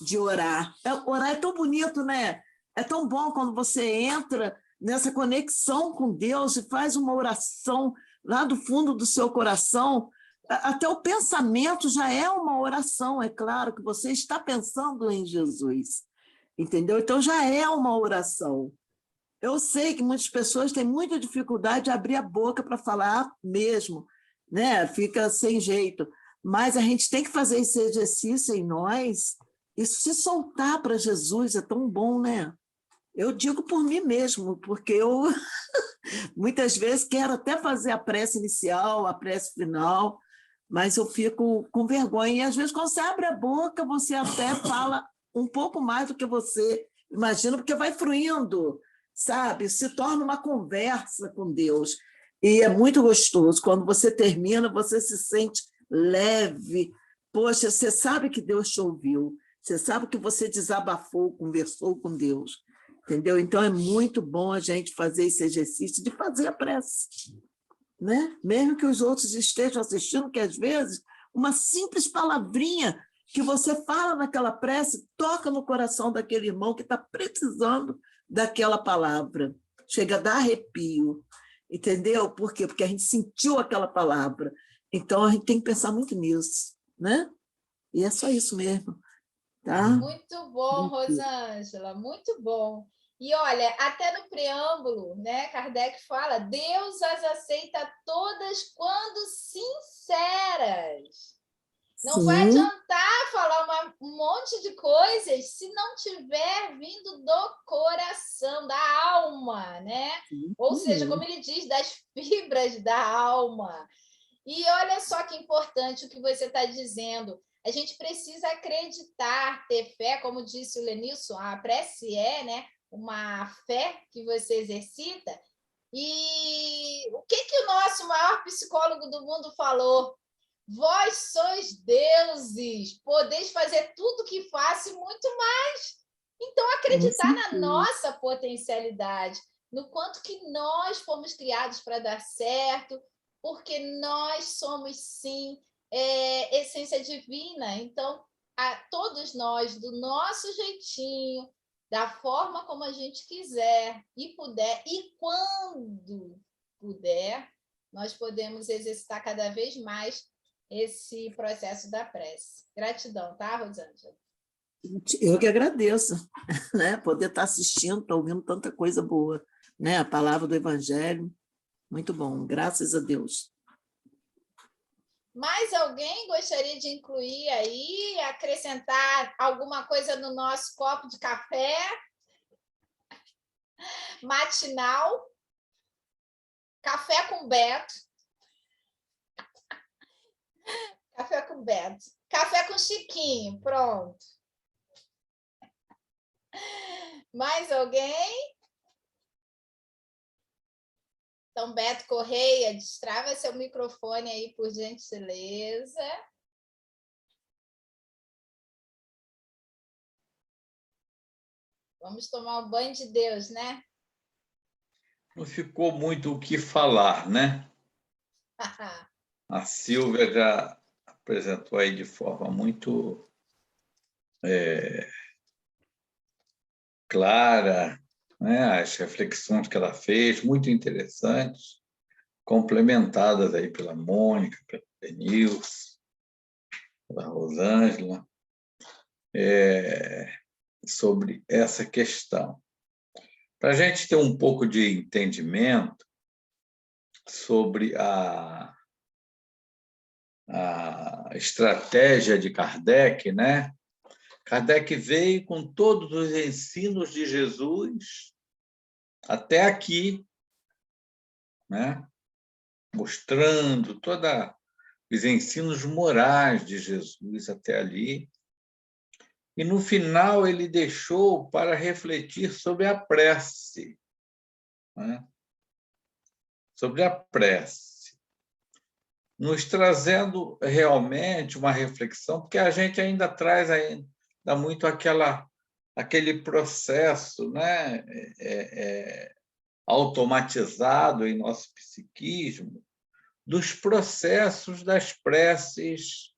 de orar. Orar é tão bonito, né? É tão bom quando você entra nessa conexão com Deus e faz uma oração lá do fundo do seu coração. Até o pensamento já é uma oração, é claro que você está pensando em Jesus, entendeu? Então já é uma oração. Eu sei que muitas pessoas têm muita dificuldade de abrir a boca para falar mesmo, né? Fica sem jeito. Mas a gente tem que fazer esse exercício em nós, isso se soltar para Jesus é tão bom, né? Eu digo por mim mesmo, porque eu muitas vezes quero até fazer a prece inicial, a prece final, mas eu fico com vergonha. E às vezes, quando você abre a boca, você até fala um pouco mais do que você imagina, porque vai fluindo, sabe? Se torna uma conversa com Deus. E é muito gostoso. Quando você termina, você se sente leve. Poxa, você sabe que Deus te ouviu. Você sabe que você desabafou, conversou com Deus. Entendeu? Então, é muito bom a gente fazer esse exercício de fazer a prece, né? Mesmo que os outros estejam assistindo, que às vezes uma simples palavrinha que você fala naquela prece toca no coração daquele irmão que está precisando daquela palavra. Chega a dar arrepio, entendeu? Por quê? Porque a gente sentiu aquela palavra. Então, a gente tem que pensar muito nisso, né? E é só isso mesmo. Tá? Muito bom, Rosângela, muito bom. E olha, até no preâmbulo, né, Kardec fala: Deus as aceita todas quando sinceras. Não Sim. vai adiantar falar um monte de coisas se não tiver vindo do coração, da alma, né? Ou seja, como ele diz, das fibras da alma. E olha só que importante o que você está dizendo. A gente precisa acreditar, ter fé, como disse o Lenilson, a prece é, né, uma fé que você exercita, E o que o nosso maior psicólogo do mundo falou? Vós sois deuses, podeis fazer tudo que faço e muito mais. Então, acreditar na nossa potencialidade, no quanto que nós fomos criados para dar certo, porque nós somos, sim, essência divina. Então, todos nós, do nosso jeitinho, da forma como a gente quiser e puder, e quando puder, nós podemos exercitar cada vez mais esse processo da prece. Gratidão, tá, Rosângela? Eu que agradeço, né? Poder estar assistindo, estar ouvindo tanta coisa boa, né? A palavra do Evangelho, muito bom, graças a Deus. Mais alguém gostaria de incluir aí, acrescentar alguma coisa no nosso copo de café matinal? Café com Beto. Café com Beto. Café com Chiquinho, pronto. Mais alguém? Então, Beto Correia, destrava seu microfone aí, por gentileza. Vamos tomar o banho de Deus, né? Não ficou muito o que falar, né? A Silvia já apresentou aí de forma muito clara, né? As reflexões que ela fez, muito interessantes, complementadas aí pela Mônica, pela Denilson, pela Rosângela, sobre essa questão. Para a gente ter um pouco de entendimento sobre a estratégia de Kardec, né? Kardec veio com todos os ensinos de Jesus até aqui, né? Mostrando todos os ensinos morais de Jesus até ali. E, no final, ele deixou para refletir sobre a prece, né? Sobre a prece, nos trazendo realmente uma reflexão, porque a gente ainda traz ainda muito aquele processo, né? Automatizado em nosso psiquismo, dos processos das preces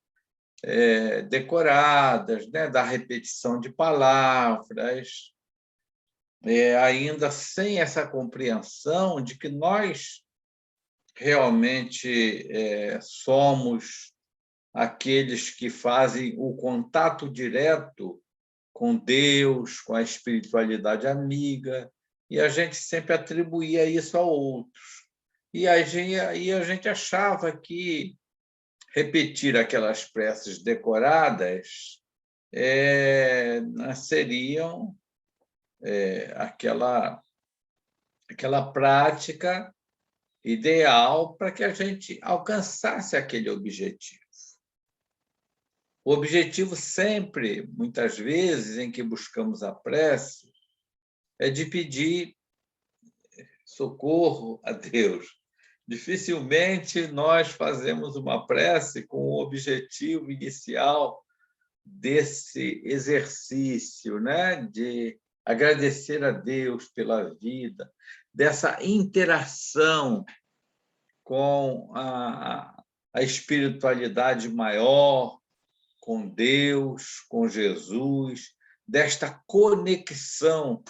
decoradas, né? Da repetição de palavras, ainda sem essa compreensão de que nós realmente somos aqueles que fazem o contato direto com Deus, com a espiritualidade amiga, e a gente sempre atribuía isso a outros. E aí a gente achava que repetir aquelas preces decoradas seriam aquela prática ideal para que a gente alcançasse aquele objetivo. O objetivo sempre, muitas vezes, em que buscamos a prece, é de pedir socorro a Deus. Dificilmente nós fazemos uma prece com o objetivo inicial desse exercício, né? De agradecer a Deus pela vida, dessa interação com a espiritualidade maior, com Deus, com Jesus, desta conexão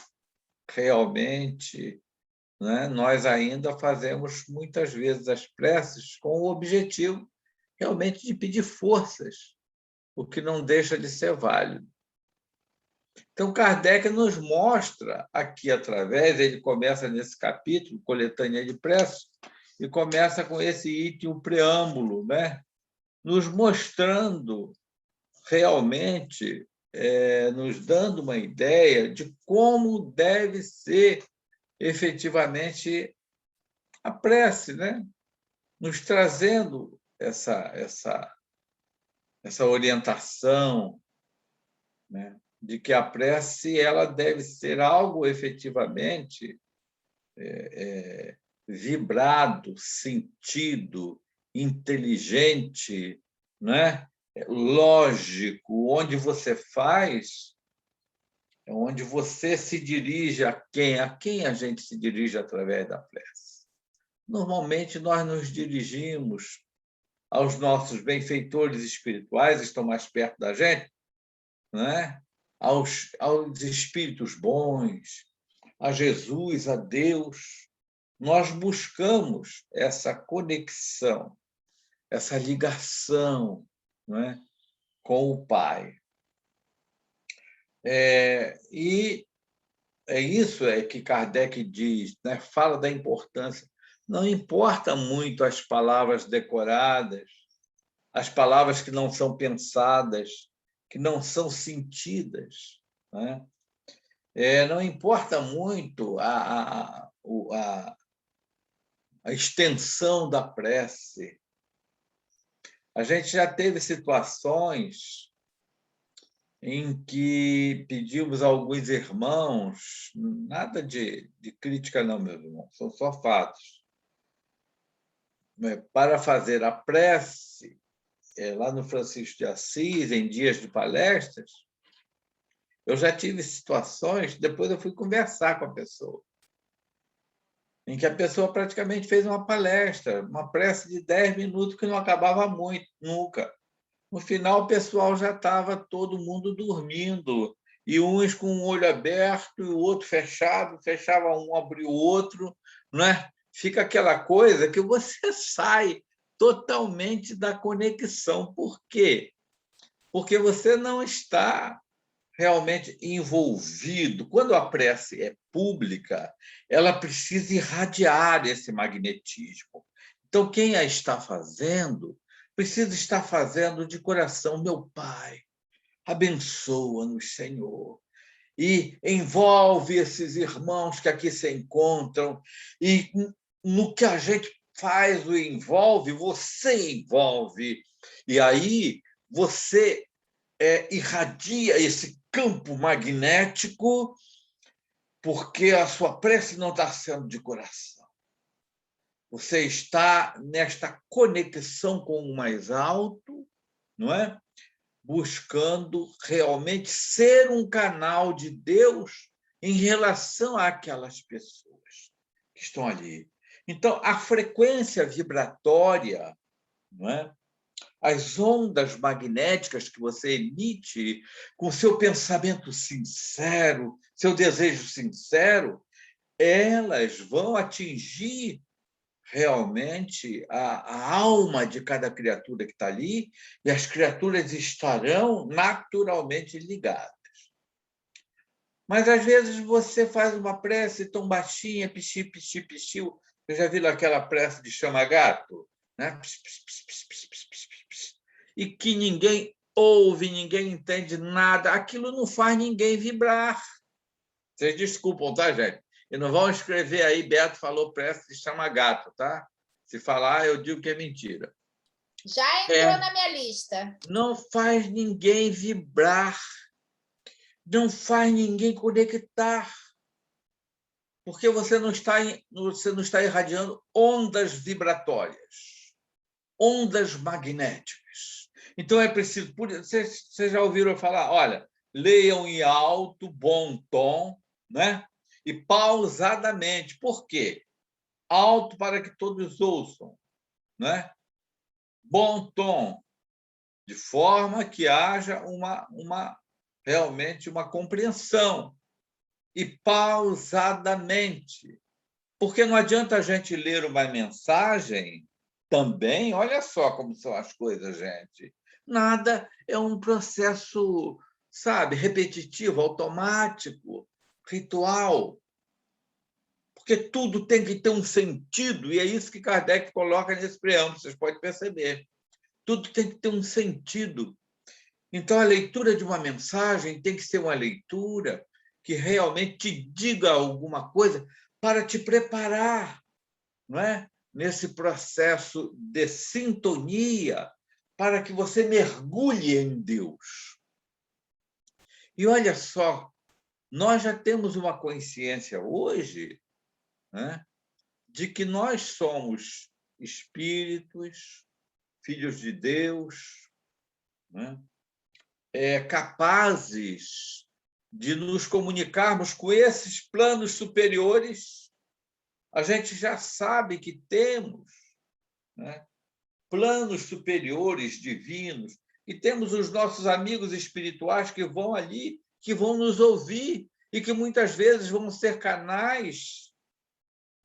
realmente, né? Nós ainda fazemos muitas vezes as preces com o objetivo realmente de pedir forças, o que não deixa de ser válido. Então, Kardec nos mostra aqui através, ele começa nesse capítulo, Coletânea de Preces, e começa com esse item, o preâmbulo, né? Nos mostrando realmente, nos dando uma ideia de como deve ser efetivamente a prece, né? Nos trazendo essa orientação, né? De que a prece ela deve ser algo efetivamente vibrado, sentido, inteligente, né? Lógico, onde você faz, é onde você se dirige a quem a gente se dirige através da prece. Normalmente, nós nos dirigimos aos nossos benfeitores espirituais, estão mais perto da gente, né? aos espíritos bons, a Jesus, a Deus. Nós buscamos essa conexão, essa ligação, não é? Com o Pai. E é isso que Kardec diz, né? Fala da importância. Não importa muito as palavras decoradas, as palavras que não são pensadas, que não são sentidas, né? Não importa muito a extensão da prece. A gente já teve situações em que pedimos a alguns irmãos, nada de crítica não, meus irmãos, são só fatos, para fazer a prece lá no Francisco de Assis, em dias de palestras. Eu já tive situações, depois eu fui conversar com a pessoa, em que a pessoa praticamente fez uma palestra, uma prece de 10 minutos que não acabava muito, nunca. No final, o pessoal já estava todo mundo dormindo, e uns com um olho aberto e o outro fechado, fechava um, abria o outro, não é? Fica aquela coisa que você sai totalmente da conexão. Por quê? Porque você não está realmente envolvido. Quando a prece é pública, ela precisa irradiar esse magnetismo. Então, quem a está fazendo precisa estar fazendo de coração: meu Pai, abençoa-nos, Senhor, e envolve esses irmãos que aqui se encontram, e no que a gente faz o envolve, você envolve, e aí você irradia esse campo magnético, porque a sua prece não está sendo de coração. Você está nesta conexão com o mais alto, não é? Buscando realmente ser um canal de Deus em relação àquelas pessoas que estão ali. Então, a frequência vibratória, não é? As ondas magnéticas que você emite com seu pensamento sincero, seu desejo sincero, elas vão atingir realmente a alma de cada criatura que está ali, e as criaturas estarão naturalmente ligadas. Mas, às vezes, você faz uma prece tão baixinha, pichi, pichi, pichiu. Você já viu aquela prece de chama-gato? Né? E que ninguém ouve, ninguém entende nada. Aquilo não faz ninguém vibrar. Vocês desculpam, tá, gente? E não vão escrever aí, Beto falou prece de chama-gato, tá? Se falar, eu digo que é mentira. Já entrou na minha lista. Não faz ninguém vibrar. Não faz ninguém conectar. Porque você não está irradiando ondas vibratórias, ondas magnéticas. Então, é preciso... Vocês já ouviram falar? Olha, leiam em alto, bom tom, né? E pausadamente. Por quê? Alto para que todos ouçam, né? Bom tom, de forma que haja realmente uma compreensão. E pausadamente. Porque não adianta a gente ler uma mensagem também, olha só como são as coisas, gente. Nada é um processo, sabe, repetitivo, automático, ritual. Porque tudo tem que ter um sentido, e é isso que Kardec coloca nesse preâmbulo, vocês podem perceber. Tudo tem que ter um sentido. Então, a leitura de uma mensagem tem que ser uma leitura que realmente te diga alguma coisa para te preparar, não é? Nesse processo de sintonia, para que você mergulhe em Deus. E olha só, nós já temos uma consciência hoje, né, de que nós somos espíritos, filhos de Deus, né? Capazes de nos comunicarmos com esses planos superiores. A gente já sabe que temos, né, planos superiores divinos, e temos os nossos amigos espirituais que vão ali, que vão nos ouvir e que muitas vezes vão ser canais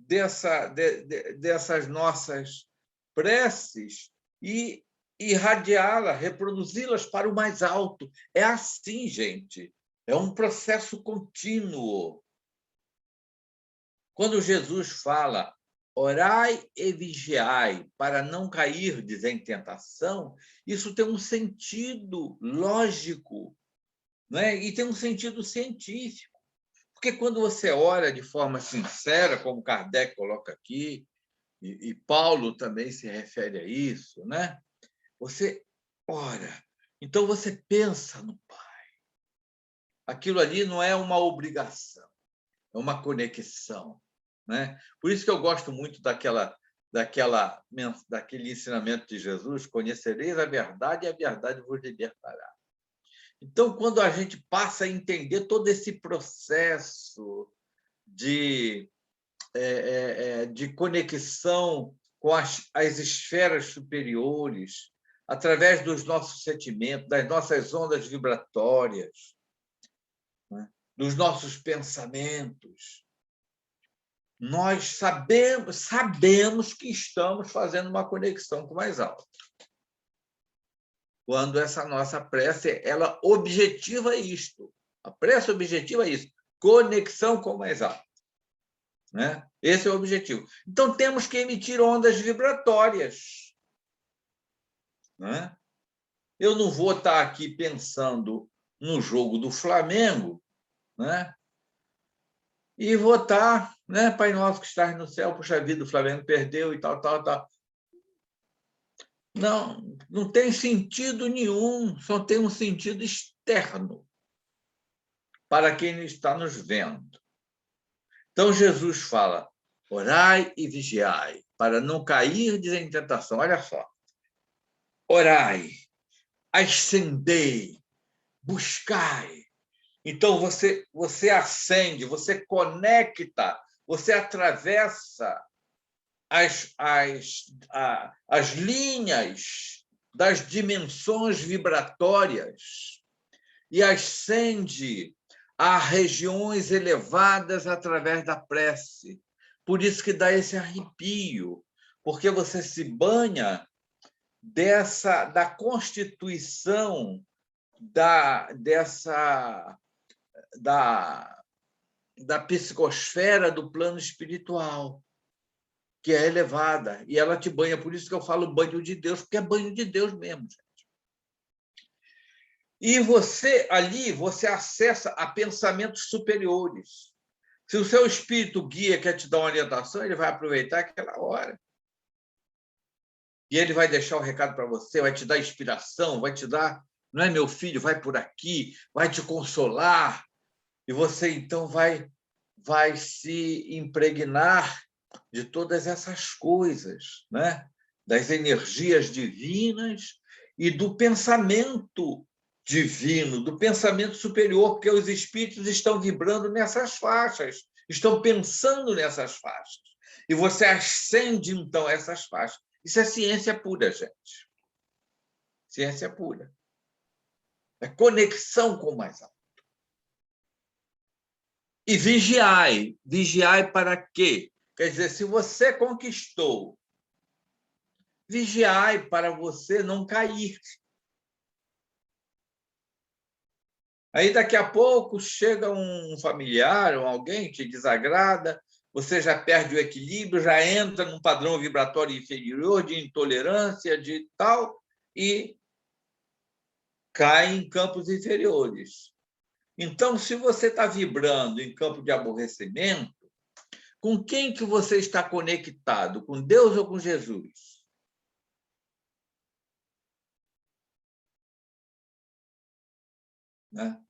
dessas nossas preces e irradiá-las, reproduzi-las para o mais alto. É assim, gente. É um processo contínuo. Quando Jesus fala orai e vigiai para não cairdes em tentação, isso tem um sentido lógico, né? E tem um sentido científico. Porque quando você ora de forma sincera, como Kardec coloca aqui, e Paulo também se refere a isso, né? Você ora, então você pensa no Pai. Aquilo ali não é uma obrigação, é uma conexão, né? Por isso que eu gosto muito daquele ensinamento de Jesus: conhecereis a verdade e a verdade vos libertará. Então, quando a gente passa a entender todo esse processo de conexão com as esferas superiores, através dos nossos sentimentos, das nossas ondas vibratórias, né, dos nossos pensamentos, nós sabemos que estamos fazendo uma conexão com o mais alto. Quando essa nossa prece, ela objetiva isto. A prece objetiva é isso: conexão com o mais alto. Né? Esse é o objetivo. Então, temos que emitir ondas vibratórias. Né? Eu não vou estar aqui pensando no jogo do Flamengo, né? E vou estar, né? Pai nosso que estás no céu, puxa vida, o Flamengo perdeu e tal, tal, tal. Não tem sentido nenhum, só tem um sentido externo para quem está nos vendo. Então, Jesus fala: orai e vigiai, para não cairdes em tentação. Olha só. Orai, ascendei, buscai. Então, você acende, você conecta, você atravessa as linhas das dimensões vibratórias e ascende a regiões elevadas através da prece. Por isso que dá esse arrepio, porque você se banha da constituição da psicosfera do plano espiritual, que é elevada, e ela te banha. Por isso que eu falo banho de Deus, porque é banho de Deus mesmo, gente. E você acessa a pensamentos superiores. Se o seu espírito guia quer te dar uma orientação, ele vai aproveitar aquela hora. E ele vai deixar o recado para você, vai te dar inspiração, vai te dar, não é, meu filho, vai por aqui, vai te consolar. E você, então, vai se impregnar de todas essas coisas, né? Das energias divinas e do pensamento divino, do pensamento superior, porque os espíritos estão vibrando nessas faixas, estão pensando nessas faixas. E você acende, então, essas faixas. Isso é ciência pura, gente. Ciência pura. É conexão com o mais alto. E vigiai. Vigiai para quê? Quer dizer, se você conquistou, vigiai para você não cair. Aí, daqui a pouco, chega um familiar ou alguém que te desagrada, você já perde o equilíbrio, já entra num padrão vibratório inferior, de intolerância, de tal, e cai em campos inferiores. Então, se você está vibrando em campo de aborrecimento, com quem que você está conectado? Com Deus ou com Jesus? Né?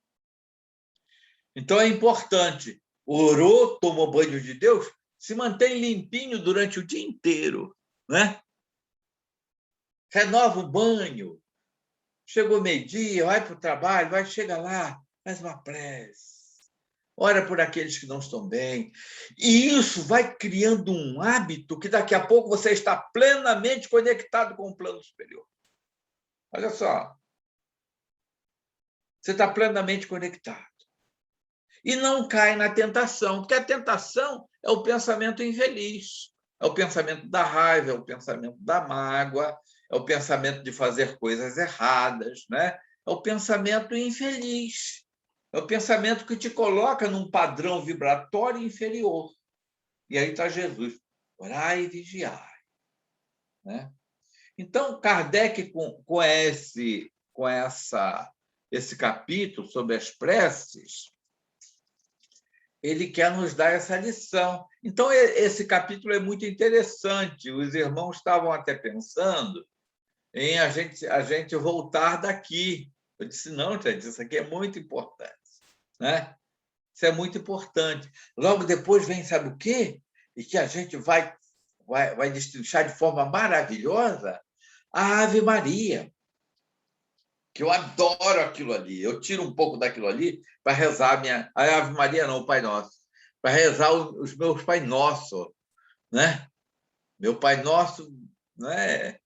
Então, é importante. Orou, tomou banho de Deus, se mantém limpinho durante o dia inteiro, né? Renova o banho, chegou meio-dia, vai para o trabalho, chega lá, faz uma prece, ora por aqueles que não estão bem. E isso vai criando um hábito que daqui a pouco você está plenamente conectado com o plano superior. Olha só. Você está plenamente conectado. E não cai na tentação, porque a tentação é o pensamento infeliz, é o pensamento da raiva, é o pensamento da mágoa, é o pensamento de fazer coisas erradas, né? É o pensamento infeliz, é o pensamento que te coloca num padrão vibratório inferior. E aí está Jesus, orai e vigiai. Né? Então, Kardec, com esse capítulo sobre as preces, ele quer nos dar essa lição. Então, esse capítulo é muito interessante. Os irmãos estavam até pensando em a gente voltar daqui. Eu disse, não, gente, isso aqui é muito importante. Né? Isso é muito importante. Logo depois vem, sabe o quê? E que a gente vai destrinchar de forma maravilhosa a Ave Maria, que eu adoro aquilo ali. Eu tiro um pouco daquilo ali para rezar a Ave Maria, não, o Pai Nosso, para rezar os meus Pai Nosso, né? Meu Pai Nosso, né?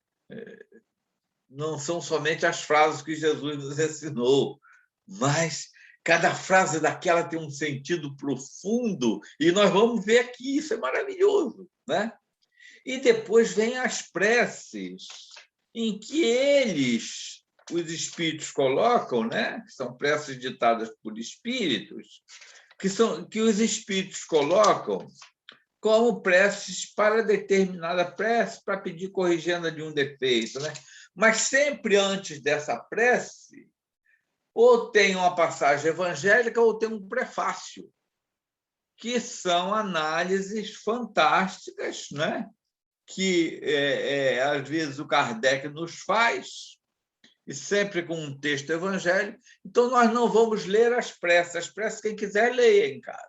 Não são somente as frases que Jesus nos ensinou, mas cada frase daquela tem um sentido profundo, e nós vamos ver aqui, isso é maravilhoso, né? E depois vem as preces, em que os espíritos colocam, né? Que são preces ditadas por espíritos, que os espíritos colocam como preces para determinada prece, para pedir corrigenda de um defeito, né? Mas sempre antes dessa prece, ou tem uma passagem evangélica ou tem um prefácio, que são análises fantásticas, né? Que às vezes o Kardec nos faz, e sempre com um texto evangélico. Então, nós não vamos ler as preces. Quem quiser, leia em casa.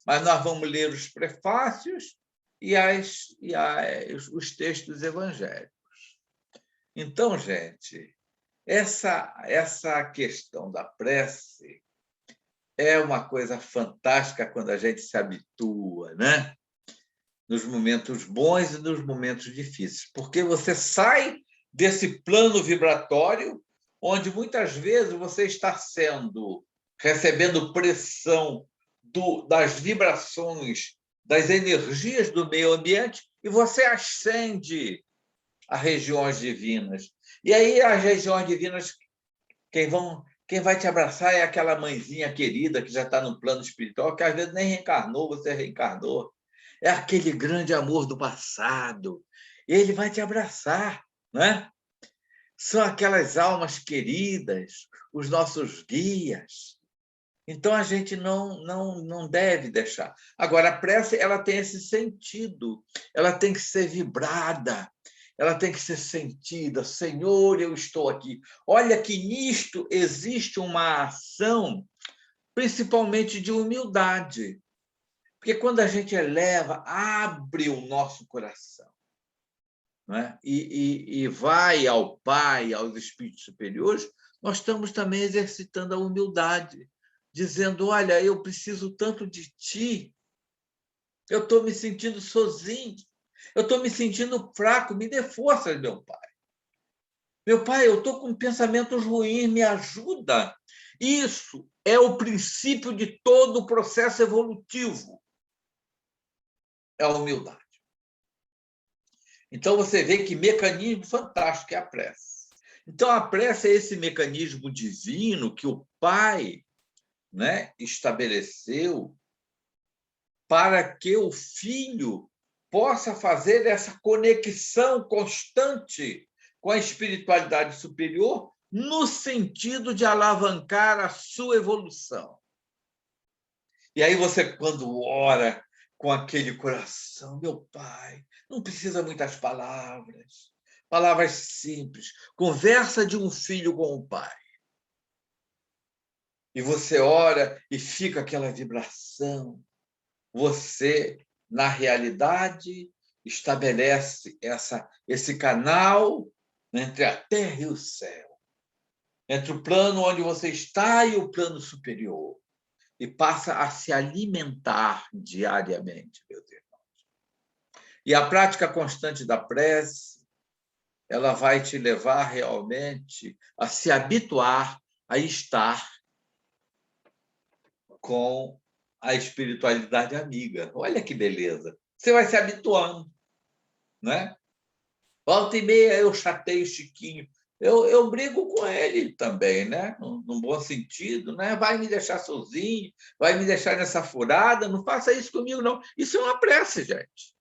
Mas nós vamos ler os prefácios e os textos evangélicos. Então, gente, essa questão da prece é uma coisa fantástica quando a gente se habitua, né? Nos momentos bons e nos momentos difíceis, porque você sai desse plano vibratório onde muitas vezes você está recebendo pressão das vibrações, das energias do meio ambiente, e você ascende a regiões divinas. E aí as regiões divinas, quem vai te abraçar é aquela mãezinha querida que já está no plano espiritual, que às vezes nem reencarnou, você reencarnou. É aquele grande amor do passado. Ele vai te abraçar, né? São aquelas almas queridas, os nossos guias. Então, a gente não deve deixar. Agora, a prece ela tem esse sentido, ela tem que ser vibrada, ela tem que ser sentida. Senhor, eu estou aqui. Olha que nisto existe uma ação, principalmente de humildade. Porque quando a gente eleva, abre o nosso coração, né? E vai ao Pai, aos espíritos superiores, nós estamos também exercitando a humildade, dizendo, olha, eu preciso tanto de ti, eu estou me sentindo sozinho, eu estou me sentindo fraco, me dê força, meu Pai. Meu Pai, eu estou com pensamentos ruins, me ajuda. Isso é o princípio de todo o processo evolutivo. É a humildade. Então, você vê que mecanismo fantástico é a prece. Então, a prece é esse mecanismo divino que o Pai, né, estabeleceu para que o Filho possa fazer essa conexão constante com a espiritualidade superior no sentido de alavancar a sua evolução. E aí você, quando ora com aquele coração, meu Pai, não precisa muitas palavras, palavras simples, conversa de um filho com o Pai. E você ora e fica aquela vibração, você na realidade, estabelece esse canal entre a terra e o céu, entre o plano onde você está e o plano superior, e passa a se alimentar diariamente, meus irmãos. E a prática constante da prece, ela vai te levar realmente a se habituar a estar com a espiritualidade amiga. Olha que beleza! Você vai se habituando, né? Volta e meia eu chateio o Chiquinho. Eu brigo com ele também, né? Num bom sentido, né? Vai me deixar sozinho, vai me deixar nessa furada, não faça isso comigo, não. Isso é uma prece, gente.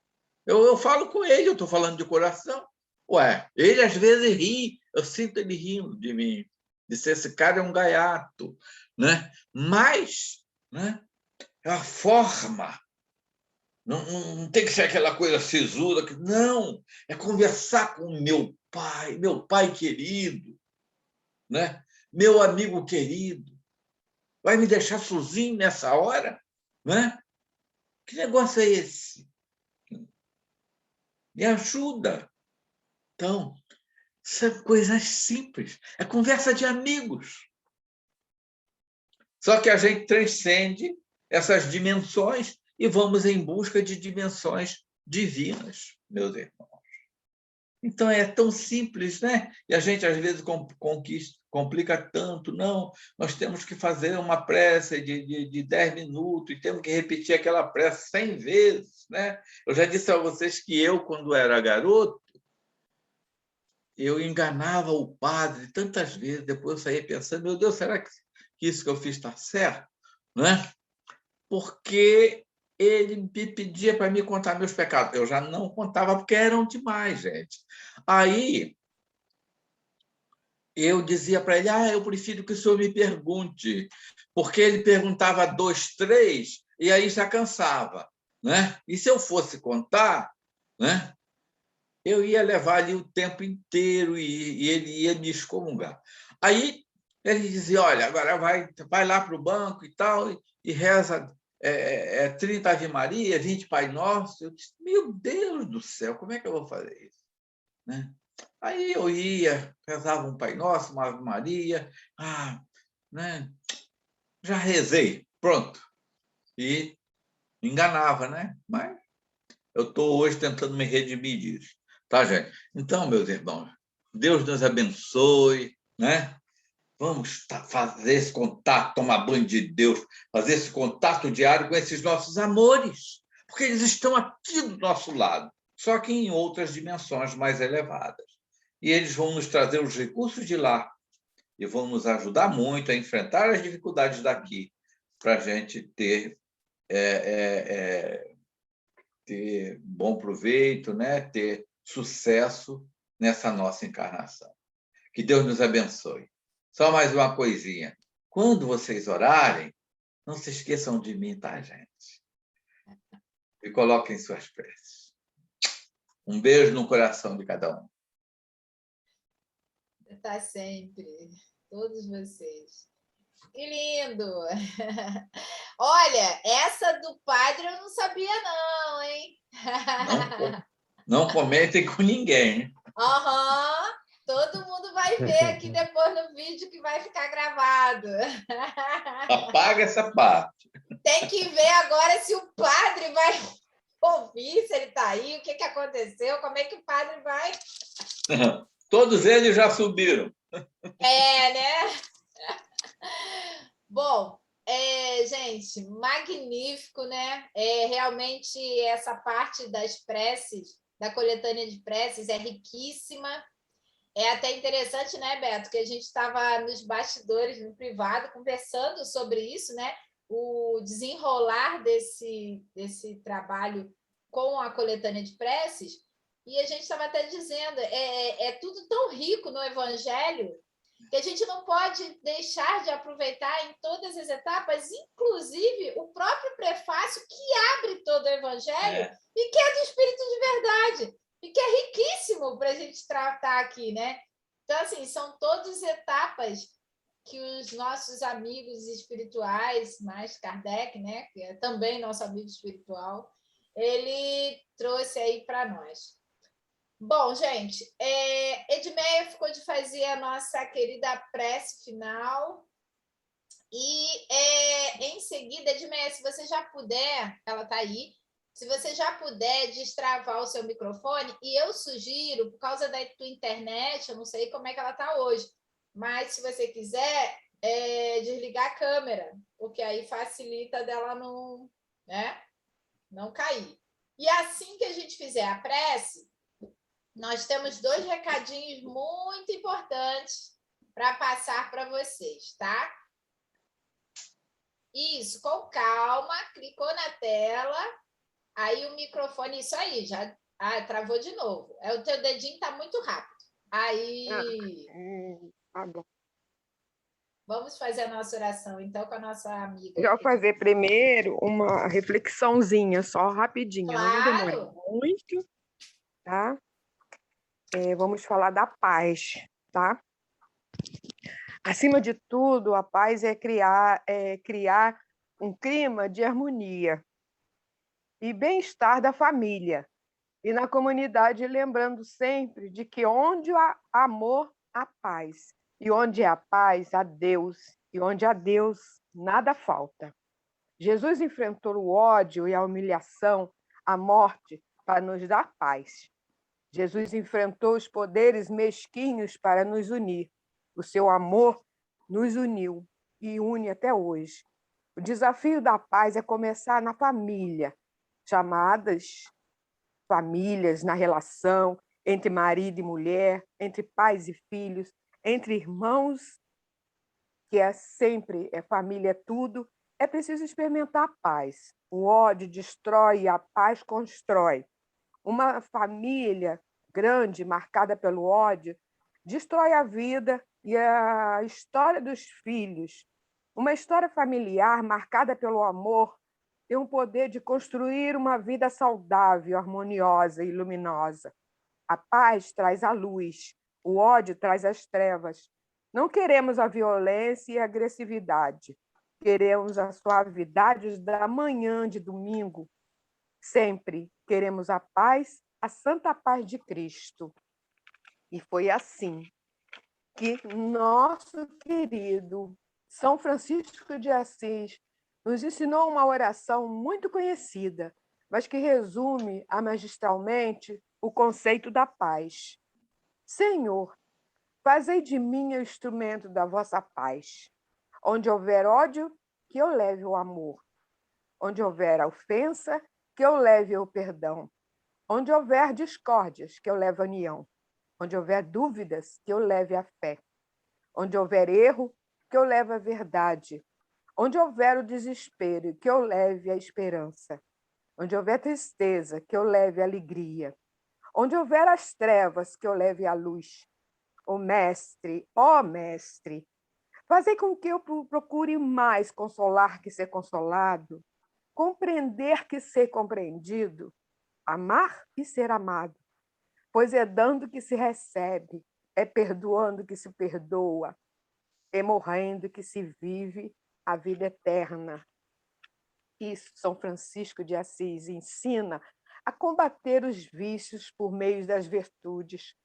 Eu falo com ele, eu estou falando de coração. Ué, ele às vezes ri, eu sinto ele rindo de mim. Disse, esse cara é um gaiato, né? Mas, né? É a forma. Não tem que ser aquela coisa sisuda. Não, é conversar com o meu pai querido, né? Meu amigo querido. Vai me deixar sozinho nessa hora? Né? Que negócio é esse? Me ajuda. Então, são coisas simples. É conversa de amigos. Só que a gente transcende essas dimensões e vamos em busca de dimensões divinas, meus irmãos. Então, é tão simples, né? E a gente, às vezes, complica tanto. Não, nós temos que fazer uma prece de 10 minutos e temos que repetir aquela prece 100 vezes, né? Eu já disse a vocês que eu, quando era garoto, eu enganava o padre tantas vezes. Depois eu saía pensando, meu Deus, será que isso que eu fiz está certo? Né? Porque ele me pedia para me contar meus pecados. Eu já não contava, porque eram demais, gente. Aí eu dizia para ele, eu prefiro que o senhor me pergunte, porque ele perguntava 2, 3, e aí já cansava. Né? E se eu fosse contar, né? Eu ia levar ali o tempo inteiro e ele ia me excomungar. Aí ele dizia, olha, agora vai lá para o banco e tal, e reza 30 Ave Maria, 20 Pai Nosso. Eu disse, meu Deus do céu, como é que eu vou fazer isso? Né? Aí eu ia, rezava um Pai Nosso, uma Ave Maria, né? Já rezei, pronto. E me enganava, né? Mas eu estou hoje tentando me redimir disso. Tá, gente? Então, meus irmãos, Deus nos abençoe, né? Vamos fazer esse contato, tomar banho de Deus, fazer esse contato diário com esses nossos amores, porque eles estão aqui do nosso lado, só que em outras dimensões mais elevadas. E eles vão nos trazer os recursos de lá e vão nos ajudar muito a enfrentar as dificuldades daqui, para a gente ter bom proveito, né? Ter sucesso nessa nossa encarnação. Que Deus nos abençoe. Só mais uma coisinha. Quando vocês orarem, não se esqueçam de mim, tá, gente? E coloquem suas preces. Um beijo no coração de cada um. Está sempre. Todos vocês. Que lindo! Olha, essa do padre eu não sabia não, hein? Não comentem com ninguém. Todo mundo vai ver aqui depois no vídeo que vai ficar gravado. Apaga essa parte. Tem que ver agora se o padre vai ouvir, se ele está aí, o que aconteceu, como é que o padre vai... Todos eles já subiram. Né? Bom, gente, magnífico, né? Realmente essa parte das preces, da coletânea de preces, é riquíssima. É até interessante, né, Beto, que a gente estava nos bastidores, no privado, conversando sobre isso, né? O desenrolar desse trabalho com a coletânea de preces, e a gente estava até dizendo, é tudo tão rico no Evangelho, que a gente não pode deixar de aproveitar em todas as etapas, inclusive o próprio prefácio que abre todo o Evangelho e que é do Espírito de verdade, e que é riquíssimo para a gente tratar aqui, né? Então, assim, são todas etapas que os nossos amigos espirituais, mais Kardec, né, que é também nosso amigo espiritual, ele trouxe aí para nós. Bom, gente, Edmeia ficou de fazer a nossa querida prece final. E, em seguida, Edmeia, se você já puder, ela está aí, se você já puder destravar o seu microfone, e eu sugiro, por causa da tua internet, eu não sei como é que ela está hoje, mas se você quiser, desligar a câmera, porque aí facilita dela não, né, não cair. E assim que a gente fizer a prece, nós temos 2 recadinhos muito importantes para passar para vocês, tá? Isso, com calma, clicou na tela, aí o microfone, isso aí, já travou de novo. O teu dedinho está muito rápido. Aí. Tá bom. Vamos fazer a nossa oração, então, com a nossa amiga. Já vou fazer primeiro uma reflexãozinha, só rapidinho, claro. Não vou demorar muito, tá? Vamos falar da paz, tá? Acima de tudo, a paz é criar um clima de harmonia e bem-estar da família e na comunidade, lembrando sempre de que onde há amor, há paz. E onde há paz, há Deus. E onde há Deus, nada falta. Jesus enfrentou o ódio e a humilhação, a morte, para nos dar paz. Jesus enfrentou os poderes mesquinhos para nos unir. O seu amor nos uniu e une até hoje. O desafio da paz é começar na família, chamadas famílias, na relação entre marido e mulher, entre pais e filhos, entre irmãos, que sempre família é tudo. É preciso experimentar a paz. O ódio destrói e a paz constrói. Uma família grande, marcada pelo ódio, destrói a vida e a história dos filhos. Uma história familiar marcada pelo amor tem o poder de construir uma vida saudável, harmoniosa e luminosa. A paz traz a luz, o ódio traz as trevas. Não queremos a violência e a agressividade. Queremos a suavidade da manhã de domingo. Sempre queremos a paz, a santa paz de Cristo. E foi assim que nosso querido São Francisco de Assis nos ensinou uma oração muito conhecida, mas que resume magistralmente o conceito da paz. Senhor, fazei de mim o instrumento da vossa paz. Onde houver ódio, que eu leve o amor. Onde houver ofensa, que eu leve o perdão. Onde houver discórdias, que eu leve a união. Onde houver dúvidas, que eu leve a fé. Onde houver erro, que eu leve a verdade. Onde houver o desespero, que eu leve a esperança. Onde houver tristeza, que eu leve a alegria. Onde houver as trevas, que eu leve a luz. Ó Mestre, fazei com que eu procure mais consolar que ser consolado, compreender que ser compreendido, amar e ser amado. Pois é dando que se recebe, é perdoando que se perdoa, é morrendo que se vive a vida eterna. Isso São Francisco de Assis ensina a combater os vícios por meio das virtudes.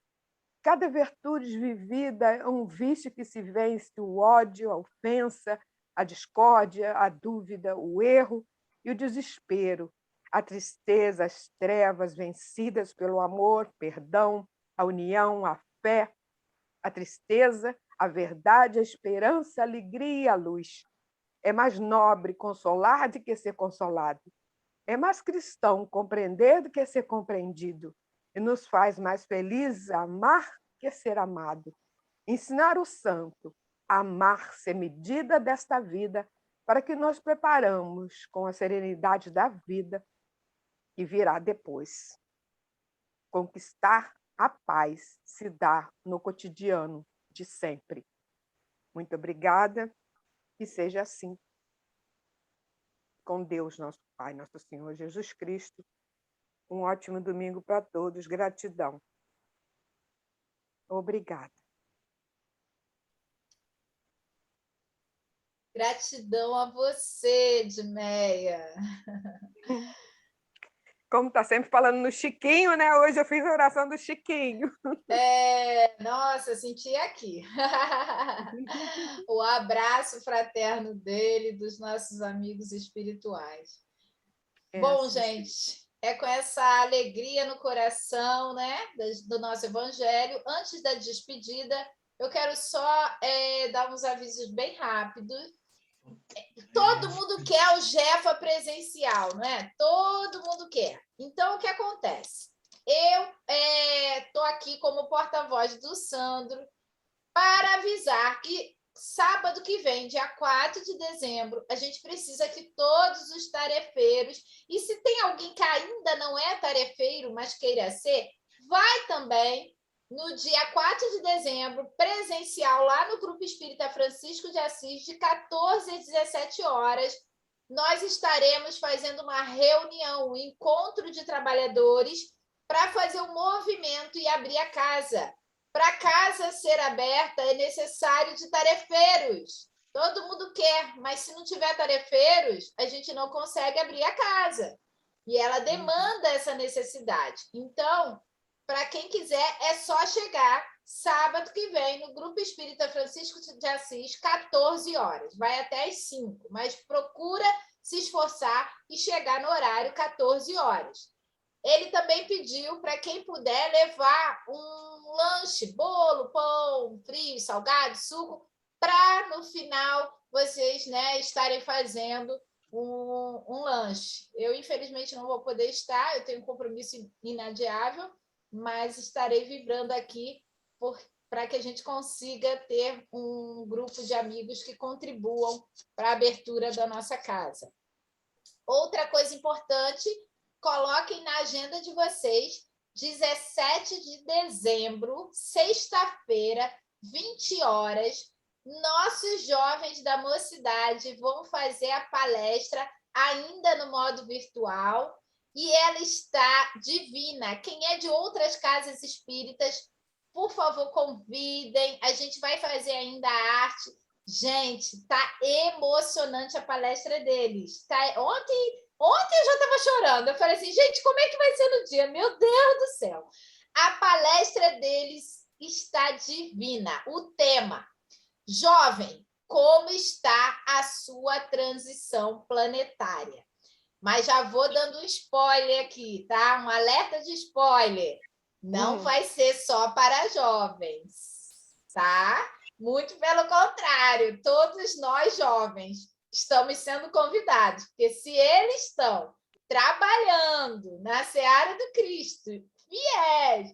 Cada virtude vivida é um vício que se vence o ódio, a ofensa, a discórdia, a dúvida, o erro e o desespero, a tristeza, as trevas vencidas pelo amor, perdão, a união, a fé, a tristeza, a verdade, a esperança, a alegria e a luz. É mais nobre consolar do que ser consolado. É mais cristão compreender do que ser compreendido. E nos faz mais felizes amar que ser amado. Ensinar o santo a amar ser medida desta vida para que nós preparamos com a serenidade da vida que virá depois. Conquistar a paz se dá no cotidiano de sempre. Muito obrigada, que seja assim. Com Deus, nosso Pai, nosso Senhor Jesus Cristo. Um ótimo domingo para todos. Gratidão. Obrigada. Gratidão a você, Edmeia. Como está sempre falando no Chiquinho, né? Hoje eu fiz a oração do Chiquinho. Nossa, senti aqui. O abraço fraterno dele, dos nossos amigos espirituais. Bom, gente, é com essa alegria no coração, né, do nosso evangelho. Antes da despedida, eu quero só dar uns avisos bem rápidos. Todo mundo quer o Jefa presencial, não é? Todo mundo quer. Então, o que acontece? Eu estou aqui como porta-voz do Sandro para avisar que sábado que vem, dia 4 de dezembro, a gente precisa que todos os tarefeiros, e se tem alguém que ainda não é tarefeiro, mas queira ser, vai também no dia 4 de dezembro, presencial, lá no Grupo Espírita Francisco de Assis, de 14 às 17 horas. Nós estaremos fazendo uma reunião, um encontro de trabalhadores para fazer um movimento e abrir a casa. Para a casa ser aberta, é necessário de tarefeiros. Todo mundo quer, mas se não tiver tarefeiros, a gente não consegue abrir a casa. E ela demanda essa necessidade. Então, para quem quiser, é só chegar sábado que vem no Grupo Espírita Francisco de Assis, 14 horas. Vai até às 5, mas procura se esforçar e chegar no horário 14 horas. Ele também pediu para quem puder levar um lanche, bolo, pão, frio, salgado, suco, para no final vocês, né, estarem fazendo um lanche. Eu, infelizmente, não vou poder estar, eu tenho um compromisso inadiável, mas estarei vibrando aqui para que a gente consiga ter um grupo de amigos que contribuam para a abertura da nossa casa. Outra coisa importante, coloquem na agenda de vocês, 17 de dezembro, sexta-feira, 20 horas, nossos jovens da mocidade vão fazer a palestra ainda no modo virtual e ela está divina. Quem é de outras casas espíritas, por favor, convidem. A gente vai fazer ainda a arte. Gente, está emocionante a palestra deles. Ontem eu já estava chorando. Eu falei assim, gente, como é que vai ser no dia? Meu Deus do céu! A palestra deles está divina. O tema, jovem, como está a sua transição planetária? Mas já vou dando um spoiler aqui, tá? Um alerta de spoiler. Não vai ser só para jovens, tá? Muito pelo contrário, todos nós jovens estamos sendo convidados, porque se eles estão trabalhando na seara do Cristo, fiéis,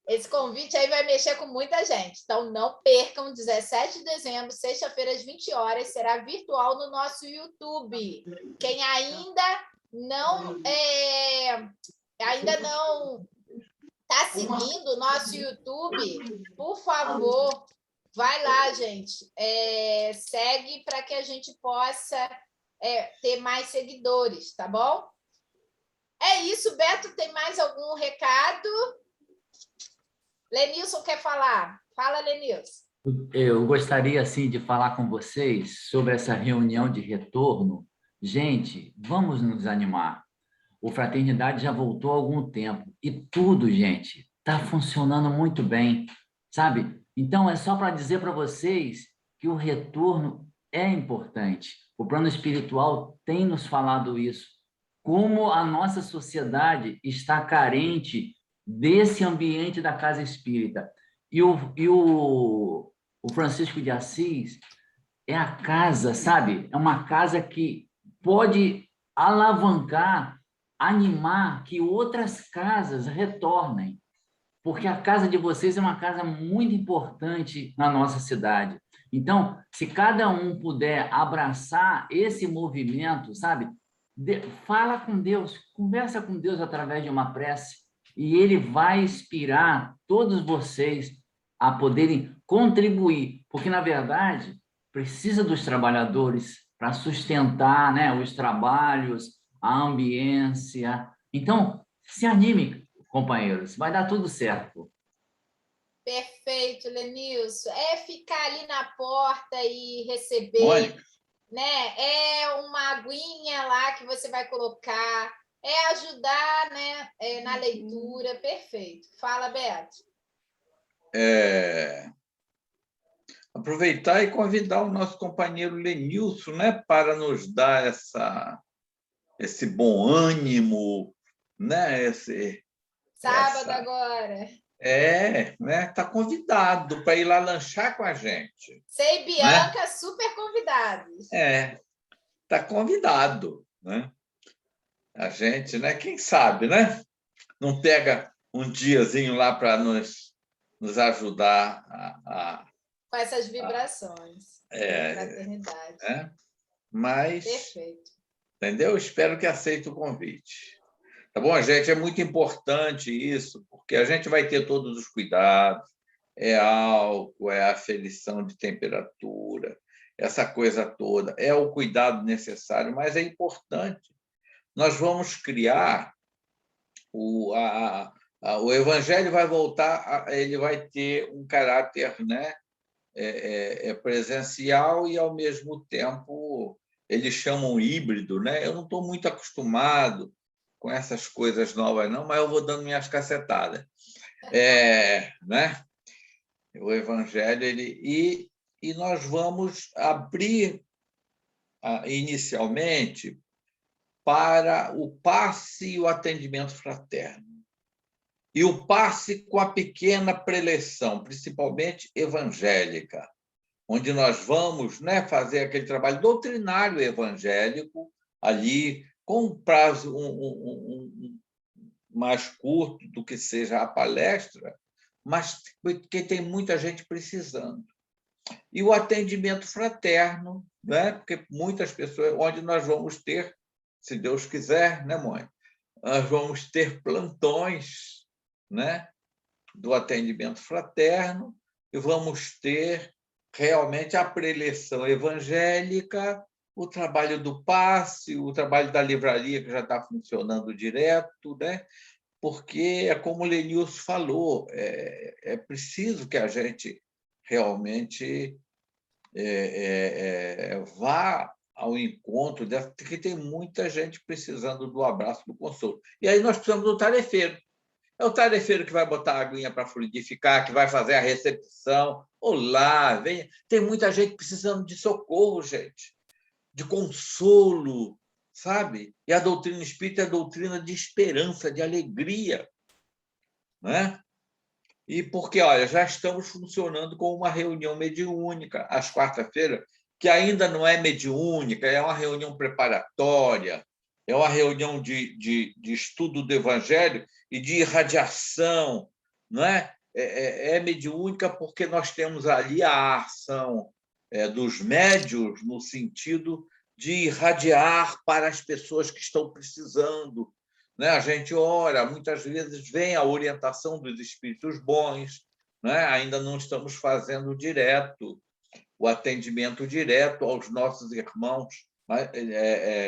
esse convite aí vai mexer com muita gente. Então, não percam, 17 de dezembro, sexta-feira, às 20 horas, será virtual no nosso YouTube. Quem ainda não está seguindo o nosso YouTube, por favor, vai lá, gente. Segue para que a gente possa ter mais seguidores, tá bom? É isso, Beto. Tem mais algum recado? Lenilson quer falar? Fala, Lenilson. Eu gostaria, assim, de falar com vocês sobre essa reunião de retorno. Gente, vamos nos animar. O Fraternidade já voltou há algum tempo e tudo, gente, está funcionando muito bem, sabe? Então, é só para dizer para vocês que o retorno é importante. O plano espiritual tem nos falado isso. Como a nossa sociedade está carente desse ambiente da casa espírita. E o Francisco de Assis é a casa, sabe? É uma casa que pode alavancar, animar que outras casas retornem. Porque a casa de vocês é uma casa muito importante na nossa cidade. Então, se cada um puder abraçar esse movimento, sabe? Fala com Deus, conversa com Deus através de uma prece, e Ele vai inspirar todos vocês a poderem contribuir, porque, na verdade, precisa dos trabalhadores para sustentar, né, os trabalhos, a ambiência. Então, se anime, companheiros, vai dar tudo certo. Perfeito, Lenilson. Ficar ali na porta e receber, Mônica, né? É uma aguinha lá que você vai colocar, É ajudar, né, na leitura, perfeito. Fala, Beto. Aproveitar e convidar o nosso companheiro Lenilson, né, para nos dar esse bom ânimo, né, Sábado agora. Né, está convidado para ir lá lanchar com a gente. Sei, Bianca, né? Super convidados. Está convidado, né? A gente, né? Quem sabe, né? Não pega um diazinho lá para nos ajudar com essas vibrações da fraternidade. Mas, perfeito. Entendeu? Espero que aceite o convite. Tá bom, gente? É muito importante isso, porque a gente vai ter todos os cuidados. É álcool, é aferição de temperatura, essa coisa toda. É o cuidado necessário, mas é importante. Nós vamos criar o Evangelho vai voltar, ele vai ter um caráter, né, presencial e, ao mesmo tempo, eles chamam híbrido, né? Eu não estou muito acostumado com essas coisas novas, não, mas eu vou dando minhas cacetadas. Né? O Evangelho, e nós vamos abrir inicialmente para o passe e o atendimento fraterno. E o passe com a pequena preleção, principalmente evangélica, onde nós vamos, né, fazer aquele trabalho doutrinário evangélico ali, com um prazo mais curto do que seja a palestra, mas porque tem muita gente precisando. E o atendimento fraterno, né, porque muitas pessoas, onde nós vamos ter, se Deus quiser, né, mãe? Nós vamos ter plantões, né, do atendimento fraterno e vamos ter realmente a preleção evangélica, o trabalho do passe, o trabalho da livraria, que já está funcionando direto, né? Porque, é como o Lenilson falou, é preciso que a gente realmente vá ao encontro dessa, porque tem muita gente precisando do abraço, do consolo. E aí nós precisamos do tarefeiro. É o tarefeiro que vai botar a aguinha para fluidificar, que vai fazer a recepção. Olá, venha. Tem muita gente precisando de socorro, gente, de consolo, sabe? E a doutrina espírita é a doutrina de esperança, de alegria, né? E porque, olha, já estamos funcionando com uma reunião mediúnica às quarta-feiras, que ainda não é mediúnica, é uma reunião preparatória, é uma reunião de estudo do Evangelho e de irradiação, não é? É mediúnica porque nós temos ali a ação dos médiuns no sentido de irradiar para as pessoas que estão precisando. Né? A gente ora, muitas vezes vem a orientação dos espíritos bons, né? Ainda não estamos fazendo direto o atendimento direto aos nossos irmãos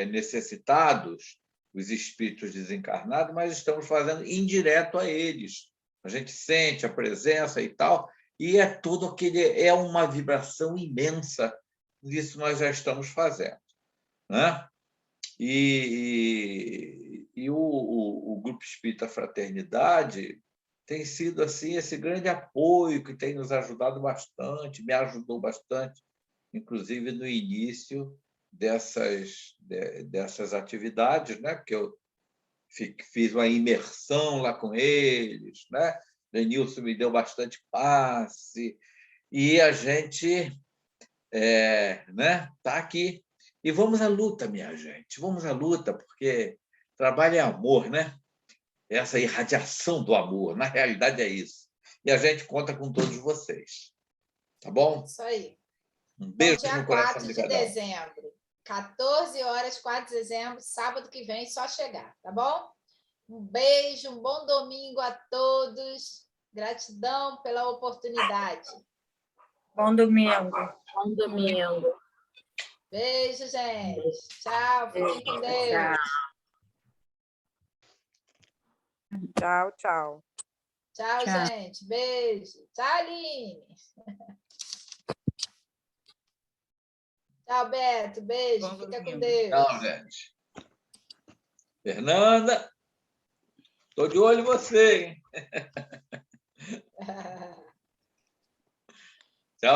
necessitados, os espíritos desencarnados, mas estamos fazendo indireto a eles. A gente sente a presença e tal, e é uma vibração imensa. Isso nós já estamos fazendo, né? E o Grupo Espírita Fraternidade tem sido assim esse grande apoio que tem nos ajudado bastante, me ajudou bastante, inclusive no início dessas atividades, né? Porque eu fiz uma imersão lá com eles, né? Lenilson me deu bastante passe, e a gente né, está aqui. E vamos à luta, minha gente, vamos à luta, porque trabalho é amor, né? Essa irradiação do amor, na realidade é isso. E a gente conta com todos vocês. Tá bom? Isso aí. Um beijo dia no coração 4 de de cada um. dezembro, 14 horas, 4 de dezembro, sábado que vem, só chegar, tá bom? Um beijo, um bom domingo a todos. Gratidão pela oportunidade. Bom domingo. Bom domingo. Beijo, gente. Tchau. Fiquem com Deus. Tchau, tchau. Tchau, gente. Beijo. Tchau, Aline. Tchau, Beto. Beijo. Fica com Deus. Tchau, gente. Fernanda, estou de olho em você, hein? Tchau,